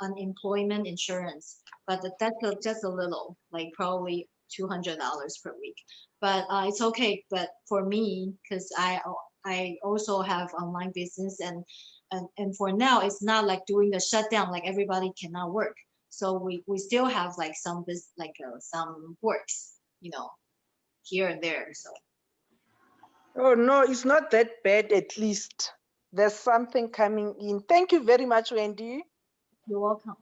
Speaker 4: unemployment insurance, but that's just a little, like probably $200 per week, but it's okay. But for me, because I also have online business, and for now it's not like during the shutdown like everybody cannot work, so we still have like some some works, you know, here and there. So
Speaker 5: Oh, no, it's not that bad. At least there's something coming in. Thank you very much, Wendy.
Speaker 4: you're welcome.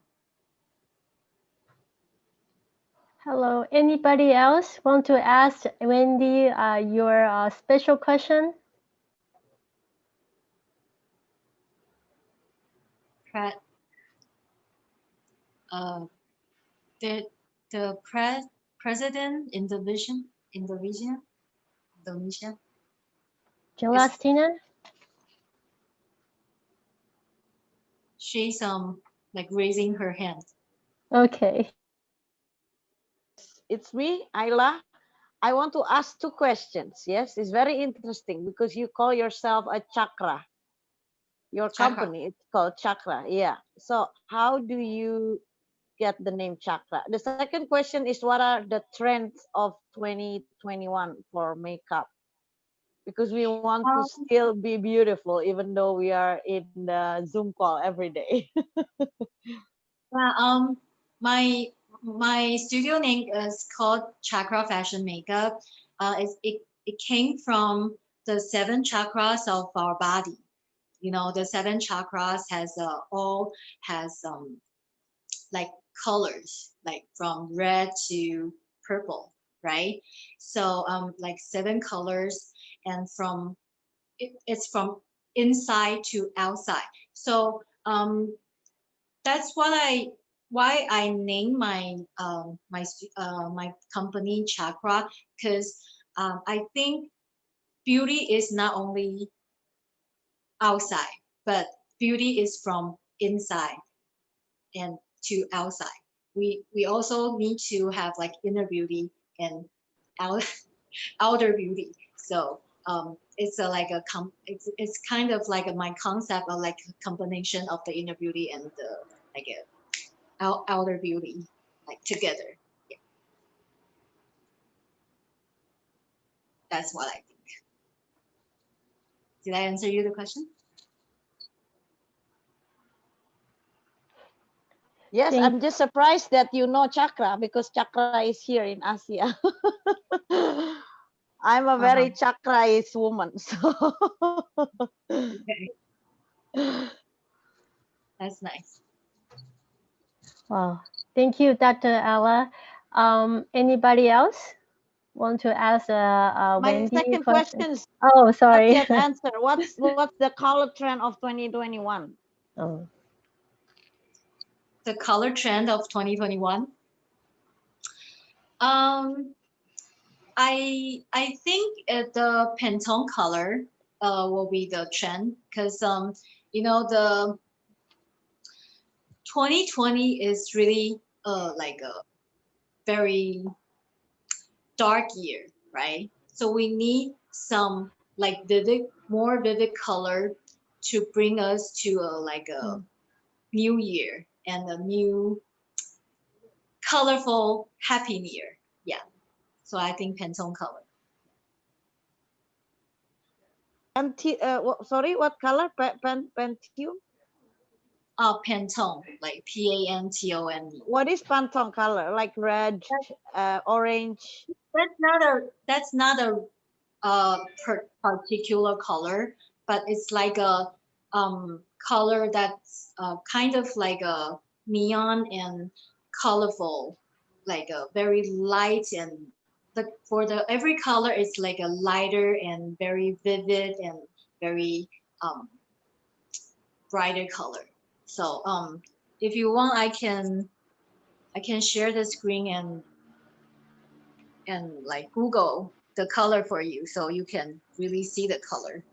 Speaker 2: Hello. Anybody else want to ask Wendy your special question?
Speaker 4: The president in the vision Indonesia,
Speaker 2: Celestina?
Speaker 4: she's like raising her hand.
Speaker 2: Okay.
Speaker 6: It's me, Ayla. I want to ask two questions. Yes, it's very interesting because you call yourself a Cakra. Your
Speaker 4: Cakra.
Speaker 6: company, it's called Cakra. Yeah. So how do you get the name Cakra? The second question is, what are the trends of 2021 for makeup? Because we want to still be beautiful, even though we are in the Zoom call every day.
Speaker 4: Yeah, my studio name is called Cakra Fashion Makeup. It came from the 7 chakras of our body. You know, the 7 chakras all has like colors, like from red to purple, right? So like 7 colors, and it's from inside to outside. So that's why I named my my company Cakra, because I think beauty is not only outside, but beauty is from inside and to outside. We also need to have like inner beauty and outer beauty. So it's it's kind of like my concept of like a combination of the inner beauty and the like a outer beauty, like together. Yeah. That's what I think. Did I answer you the question?
Speaker 6: Yes, I'm just surprised that you know Cakra, because Cakra is here in Asia. I'm a very Cakraist woman, so
Speaker 4: Okay. That's nice.
Speaker 2: Wow. Thank you, Dr. Ella. Anybody else want to ask
Speaker 6: my
Speaker 2: Wendy
Speaker 6: second question is
Speaker 2: Oh, sorry.
Speaker 6: not yet answered. What's the color trend of 2021?
Speaker 2: Oh.
Speaker 4: The color trend of 2021. I think the Pantone color will be the trend, because you know, the 2020 is really like a very dark year, right? So we need some like more vivid color to bring us to a new year and a new colorful happy new year. Yeah. So I think Pantone color.
Speaker 6: Sorry, what color? Pantone?
Speaker 4: Pantone, like Pantone.
Speaker 6: What is Pantone color? Like red, orange?
Speaker 4: That's not a particular color, but it's like a color that's kind of like a neon and colorful, like a very light, and every color is like a lighter and very vivid and very brighter color. So if you want, I can share the screen and like Google the color for you, so you can really see the color.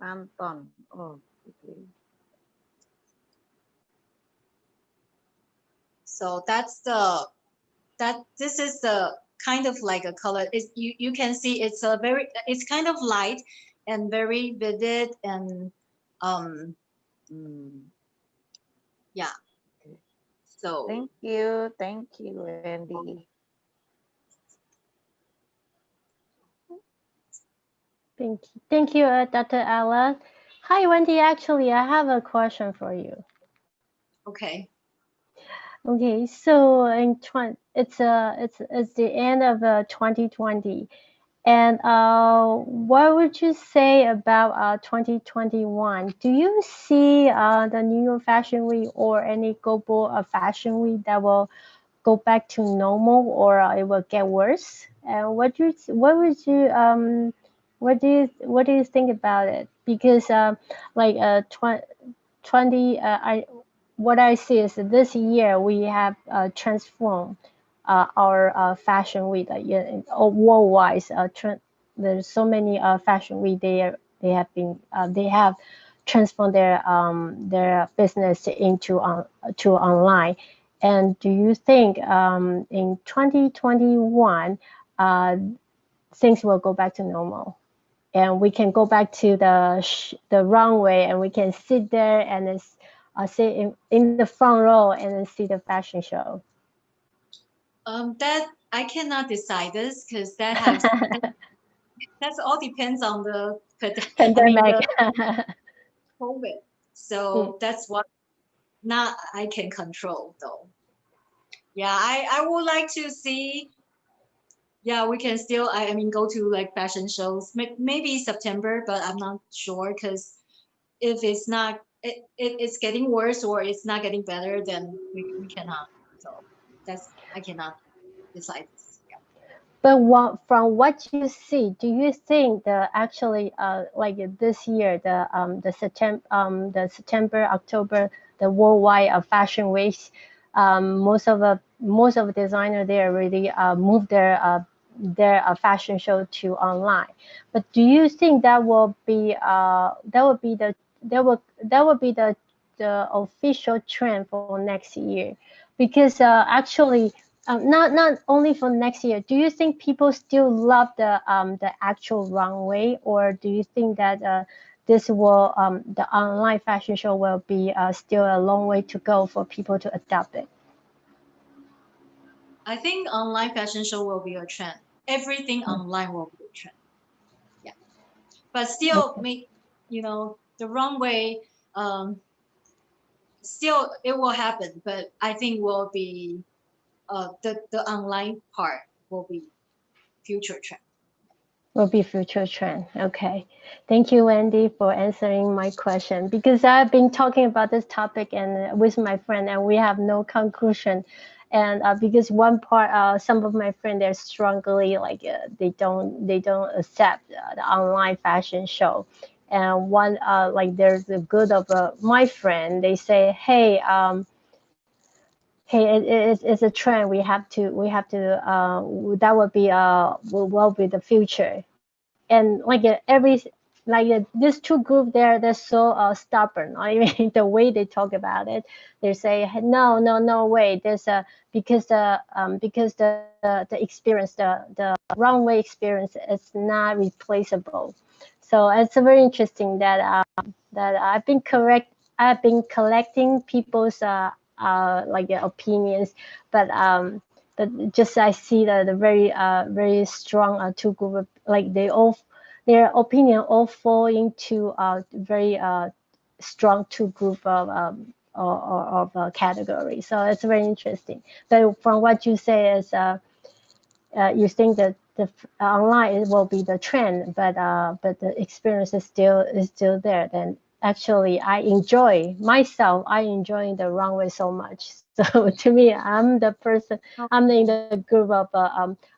Speaker 6: Anton. Oh, okay.
Speaker 4: So this is the kind of like a color. It's, you can see it's kind of light and very vivid and yeah. So
Speaker 6: Thank you, Wendy.
Speaker 2: Thank you, Dr. Ella. Hi, Wendy. Actually, I have a question for you.
Speaker 4: okay.
Speaker 2: Okay, so it's the end of 2020, and what would you say about 2021? Do you see the New York Fashion Week or any global fashion week that will go back to normal, or it will get worse? And what do you think about it? Because like 20 what I see is that this year we have transformed our fashion week worldwide. There's so many fashion week they have transformed their business into to online. And do you think in 2021 things will go back to normal? And we can go back to the runway, and we can sit there and then sit in the front row and then see the fashion show.
Speaker 4: That I cannot decide this because that's all depends on the
Speaker 2: Pandemic.
Speaker 4: COVID. So that's what not I can control though. Yeah, I would like to see. Yeah, we can still. I mean, go to like fashion shows. Maybe September, but I'm not sure because if it's not, it's getting worse or it's not getting better, then we cannot. So I cannot decide this. Yeah.
Speaker 2: But from what you see, do you think the actually like this year the September October the worldwide fashion weeks, most of the designer there already moved their fashion show to online. But do you think that will be the official trend for next year? Because actually not only for next year. Do you think people still love the actual runway, or do you think that this will the online fashion show will be still a long way to go for people to adopt it?
Speaker 4: I think online fashion show will be a trend. Everything online will be a trend. Yeah, but still make the runway. Still, it will happen, but I think will be the online part will be future trend.
Speaker 2: Will be future trend. Okay, thank you, Wendy, for answering my question, because I've been talking about this topic and with my friend, and we have no conclusion. And because one part, some of my friends they're strongly like they don't accept the online fashion show, and one like there's a good of my friend, they say, hey, hey, it's a trend. That would be will be the future. And like these two groups, they're so stubborn. I mean, the way they talk about it, they say no way. There's a because the experience the runway experience is not replaceable. So it's very interesting that I've been collecting people's like opinions, but just I see the very strong two group, like their opinion all fall into very strong two group of category. So it's very interesting. But from what you say is you think that the online will be the trend, but the experience is still there. Then actually, I enjoy the runway so much. So to me, I'm the person. I'm in the group of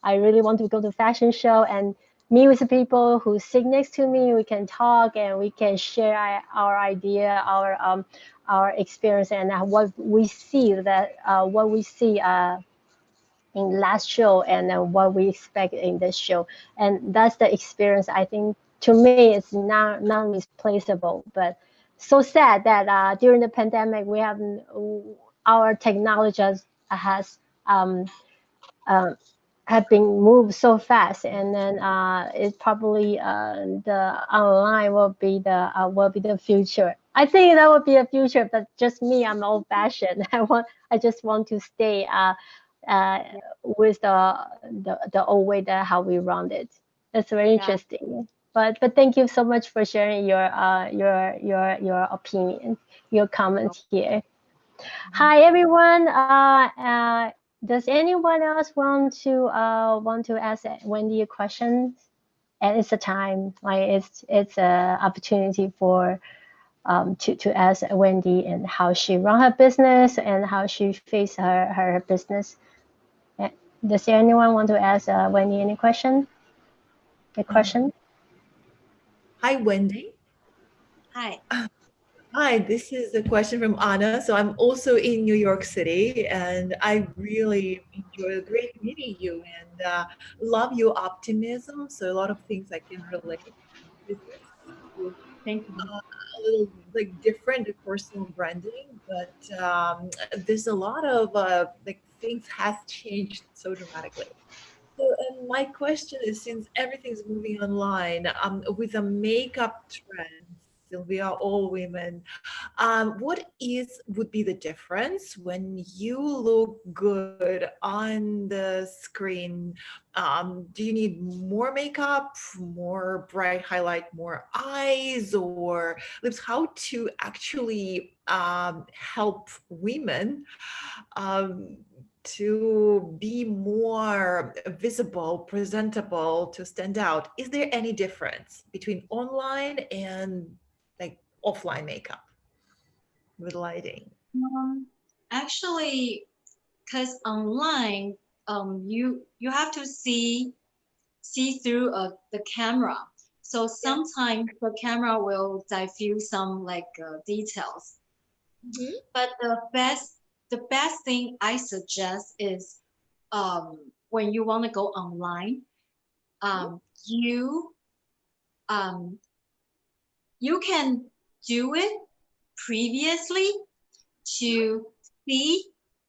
Speaker 2: I really want to go to fashion show, and meet with the people who sit next to me. We can talk and we can share our idea, our experience, and what we see in last show and what we expect in this show. And that's the experience. I think to me it's not misplaceable. But so sad that during the pandemic we have our technology has have been moved so fast, and then it probably the online will be the future. I think that would be a future, but just me, I'm old fashioned. I just want to stay with the old way that how we run it. That's very interesting. But thank you so much for sharing your opinion, your comments here. Hi everyone. Does anyone else want to ask Wendy a question? And it's a time, like it's a opportunity for to ask Wendy and how she run her business and how she face her business. Does anyone want to ask Wendy any question? A question?
Speaker 7: Hi, Wendy.
Speaker 4: Hi.
Speaker 7: Hi, this is a question from Anna. So I'm also in New York City, and I really enjoy great meeting you and love your optimism. So a lot of things I can relate to.
Speaker 4: Thank you.
Speaker 7: A little like different personal branding, but there's a lot of like things has changed so dramatically. So, and my question is, since everything's moving online, with the makeup trend, still we are all women, what would be the difference when you look good on the screen? Do you need more makeup, more bright highlight, more eyes or lips? How to actually help women to be more visible, presentable, to stand out? Is there any difference between online and like offline makeup with lighting?
Speaker 4: Actually, because online, you have to see through the camera. So sometimes the camera will diffuse some like details. But the best thing I suggest is when you want to go online, you can do it previously to see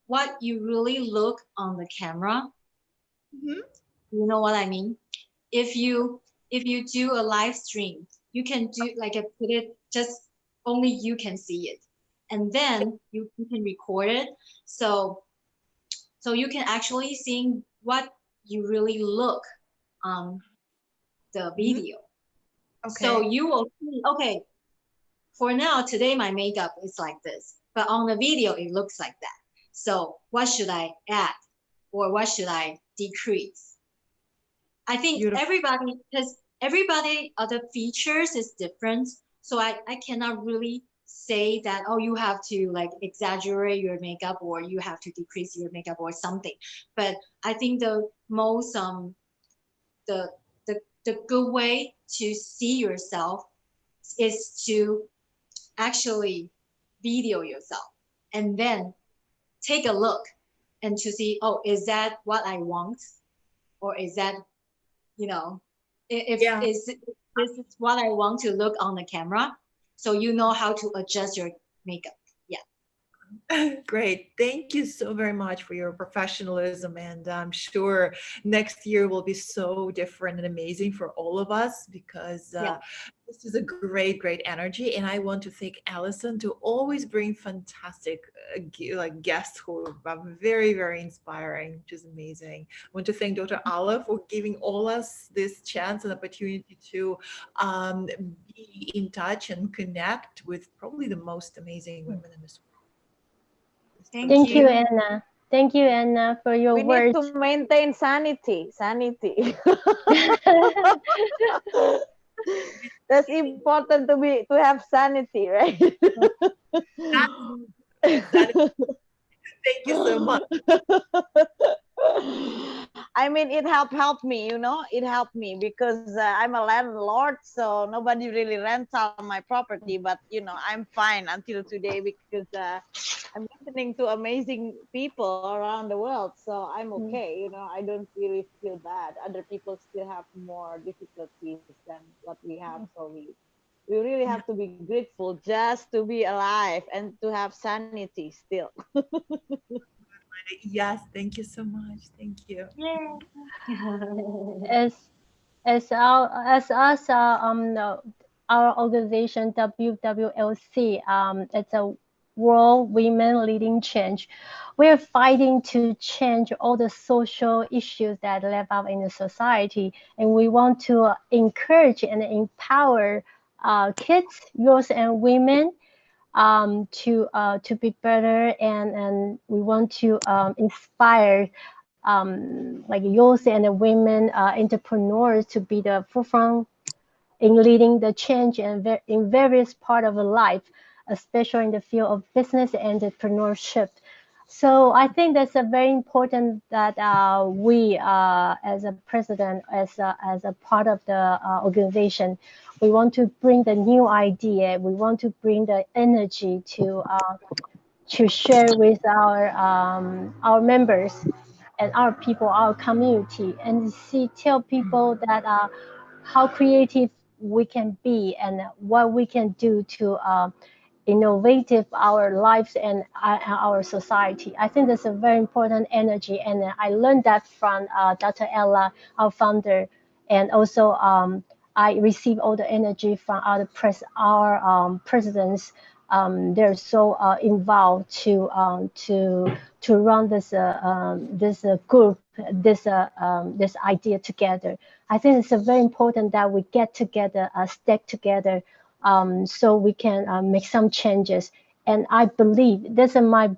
Speaker 4: what you really look on the camera. You know what I mean? If you do a live stream, you can do like put it just only you can see it, and then you can record it, so you can actually see what you really look on the video. So you will see, okay, for now today my makeup is like this, but on the video it looks like that. So what should I add or what should I decrease? I think everybody other features is different. So I cannot really say that, oh, you have to like exaggerate your makeup or you have to decrease your makeup or something. But I think the most the good way to see yourself is to actually video yourself and then take a look and to see, oh, is that what I want? Or is that, if this is what I want to look on the camera, so you know how to adjust your makeup.
Speaker 7: Great. Thank you so very much for your professionalism. And I'm sure next year will be so different and amazing for all of us, because this is a great, great energy. And I want to thank Allison to always bring fantastic guests who are very, very inspiring, which is amazing. I want to thank Dr. Ala for giving all us this chance and opportunity to be in touch and connect with probably the most amazing women in this world.
Speaker 2: Thank you, Anna. Thank you, Anna, for your words.
Speaker 6: We need to maintain sanity. That's important to have sanity, right?
Speaker 7: Thank you so much.
Speaker 3: I mean, it helped me, you know, it helped me because I'm a landlord, so nobody really rents out my property. But you know, I'm fine until today because I'm listening to amazing people around the world, so I'm okay. You know, I don't really feel bad. Other people still have more difficulties than what we have, so we really have to be grateful just to be alive and to have sanity still.
Speaker 7: Yes, thank you so much. Thank you.
Speaker 2: as as us our organization WWLC, it's a World Women Leading Change. We're fighting to change all the social issues that live out in the society, and we want to encourage and empower kids, youth, and women to be better, and we want to inspire like youth and the women entrepreneurs to be the forefront in leading the change in various parts of the life, especially in the field of business and entrepreneurship. So I think that's a very important that we, as a president, as a part of the organization, we want to bring the new idea. We want to bring the energy to share with our members and our people, our community, and tell people that how creative we can be and what we can do to innovative our lives and our society. I think that's a very important energy, and I learned that from Dr. Ella, our founder, and also I receive all the energy from our presidents. They're so involved to run this group, this idea together. I think it's very important that we get together, stick together, so we can make some changes. And I believe that's my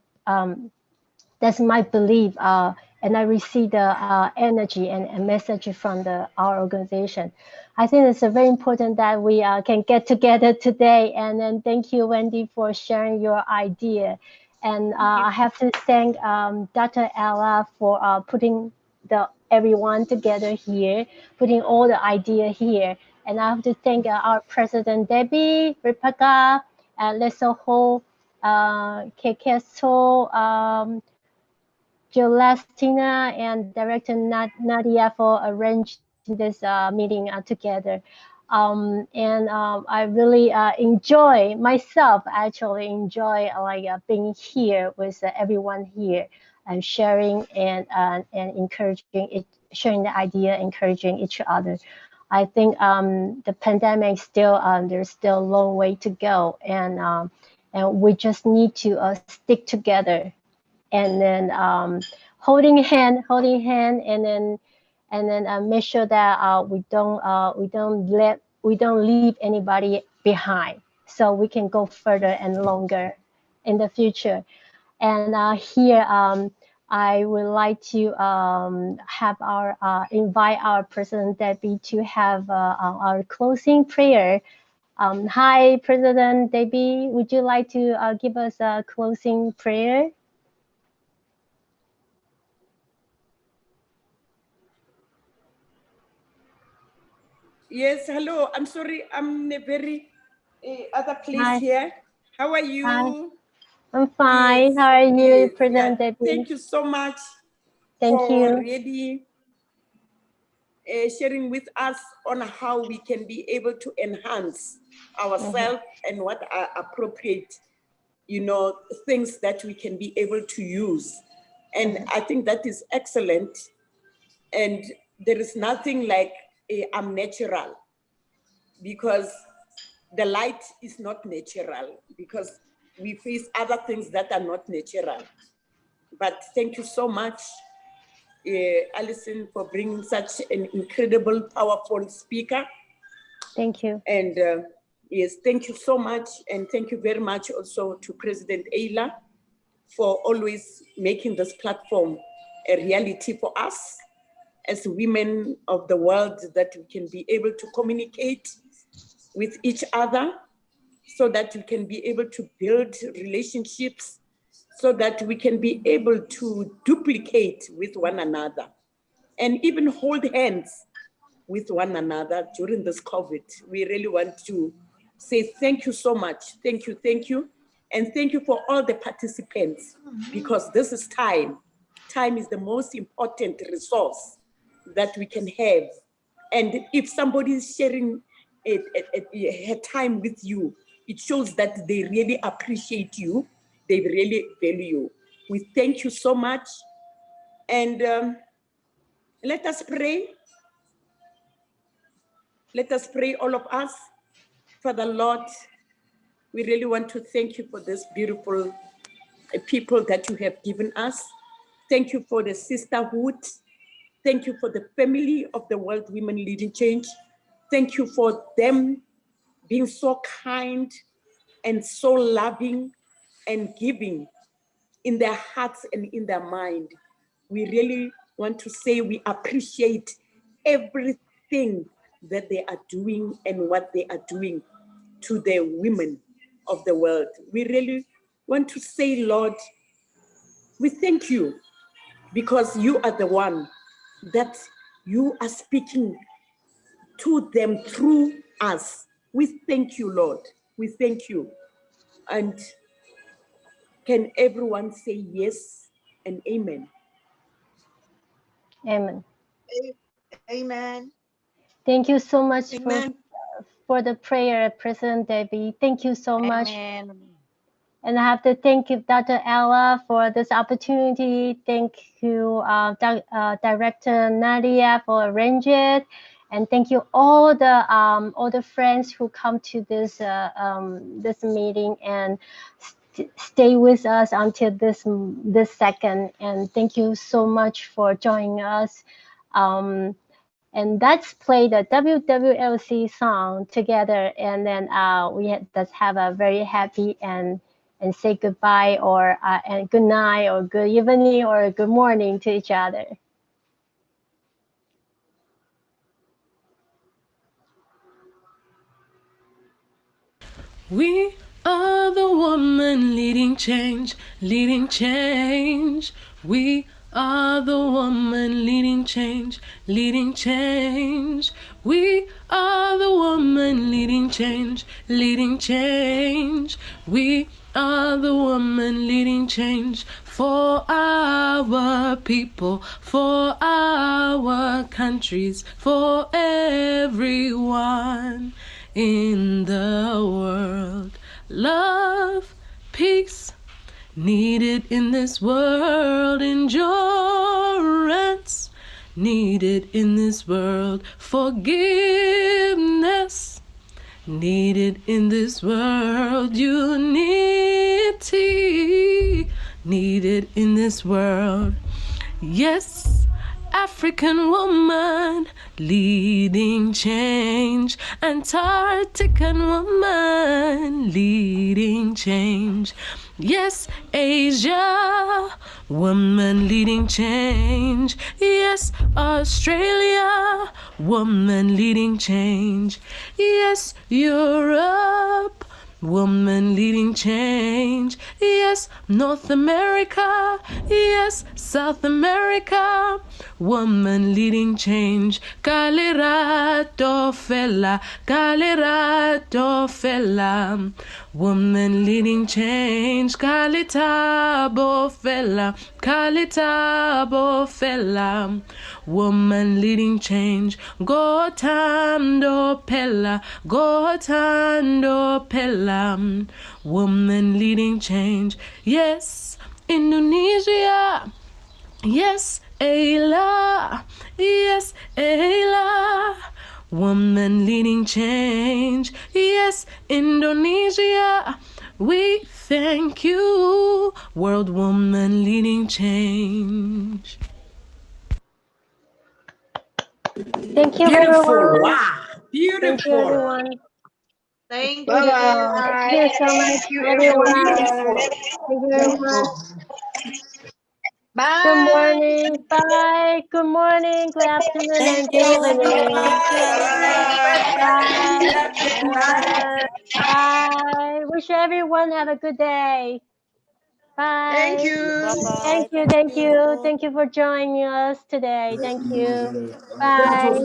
Speaker 2: belief, and I receive the energy and message from our organization. I think it's very important that we can get together today. And then thank you, Wendy, for sharing your idea. And I have to thank Dr. Ella for putting everyone together here, putting all the idea here. And I have to thank our president, Debbie, Rebecca, Lesoho, Kekeso, Celestina, and Director Nadia for arranging this meeting together. I really enjoy myself, actually enjoy being here with everyone here and sharing and encouraging sharing the idea, encouraging each other. I think the pandemic still there's still a long way to go, and we just need to stick together, and then holding hand, and then make sure that we don't leave anybody behind, so we can go further and longer in the future. And here I would like to have invite our President Debbie to have our closing prayer. Hi, President Debbie, would you like to give us a closing prayer?
Speaker 8: Yes, hello. I'm sorry, I'm in a very other place
Speaker 2: Hi.
Speaker 8: here. How are you?
Speaker 2: Hi. I'm fine.
Speaker 8: Yes,
Speaker 2: How are you,
Speaker 8: yes,
Speaker 2: President
Speaker 8: yeah.
Speaker 2: Debbie?
Speaker 8: Thank you so much
Speaker 2: Thank
Speaker 8: for
Speaker 2: you.
Speaker 8: really sharing with us on how we can be able to enhance ourselves and what are appropriate, things that we can be able to use. And I think that is excellent. And there is nothing like I'm natural, because the light is not natural, because we face other things that are not natural. But thank you so much, Allison, for bringing such an incredible, powerful speaker.
Speaker 2: Thank you.
Speaker 8: And yes, thank you so much. And thank you very much also to President Ayla for always making this platform a reality for us as women of the world, that we can be able to communicate with each other, so that we can be able to build relationships, so that we can be able to duplicate with one another. and even hold hands with one another during this COVID. We really want to say thank you so much. Thank you, thank you. And thank you for all the participants, because this is time. Time is the most important resource that we can have. And if somebody is sharing her time with you, it shows that they really appreciate you. They really value you. We thank you so much. And let us pray. Let us pray, all of us. Father Lord, we really want to thank you for this beautiful people that you have given us. Thank you for the sisterhood. Thank you for the family of the World Women Leading Change. Thank you for them being so kind and so loving and giving in their hearts and in their mind. We really want to say we appreciate everything that they are doing and what they are doing to the women of the world. We really want to say, Lord, we thank you, because you are the one that you are speaking to them through us. We thank you, Lord. We thank you. And can everyone say yes and amen?
Speaker 2: Amen.
Speaker 9: Amen.
Speaker 2: Thank you so much
Speaker 8: Amen.
Speaker 2: for the prayer, President Debbie. Thank you so much.
Speaker 6: Amen.
Speaker 2: And I have to thank you, Dr. Ella, for this opportunity. Thank you, Director Nadia, for arranging it. And thank you all the friends who come to this this meeting and stay with us until this second. And thank you so much for joining us. And let's play the WWLC song together, and then let's have a very happy and say goodbye, or and good night, or good evening, or good morning to each other.
Speaker 10: We are the woman leading change, leading change. We are the woman leading change, leading change. We are the woman leading change, leading change. We are the woman leading change for our people, for our countries, for everyone in the world. Love, peace, needed in this world. Endurance, needed in this world. Forgiveness, needed in this world. Unity, needed in this world. Yes, African woman leading change. Antarctican woman leading change. Yes, Asia woman leading change. Yes, Australia woman leading change. Yes, Europe woman leading change. Yes, North America. Yes, South America woman leading change. Kalirato fella, Kalirato fella, woman leading change. Kalitabo fella, Kalitabo fella, woman leading change. Gotando pella, Gotando pella, woman leading change. Yes, Indonesia. Yes, Ayla. Yes, Ayla, woman leading change. Yes, Indonesia. We thank you, world woman leading change.
Speaker 2: Thank you,
Speaker 8: Beautiful.
Speaker 2: everyone.
Speaker 8: Wow. Beautiful.
Speaker 2: Thank you, everyone.
Speaker 9: Thank you.
Speaker 2: Thank you so much,
Speaker 8: Thank you,
Speaker 2: everyone.
Speaker 8: everyone.
Speaker 2: Thank you very much.
Speaker 9: Bye.
Speaker 2: Good morning. Bye. Good morning. Good afternoon, and
Speaker 1: Thank
Speaker 2: good
Speaker 1: you,
Speaker 2: evening.
Speaker 1: everyone.
Speaker 2: Bye. Bye. Wish everyone have a good day. Bye.
Speaker 9: Thank you.
Speaker 3: Bye-bye.
Speaker 2: Thank you. Thank you for joining us today. Thank you. Bye.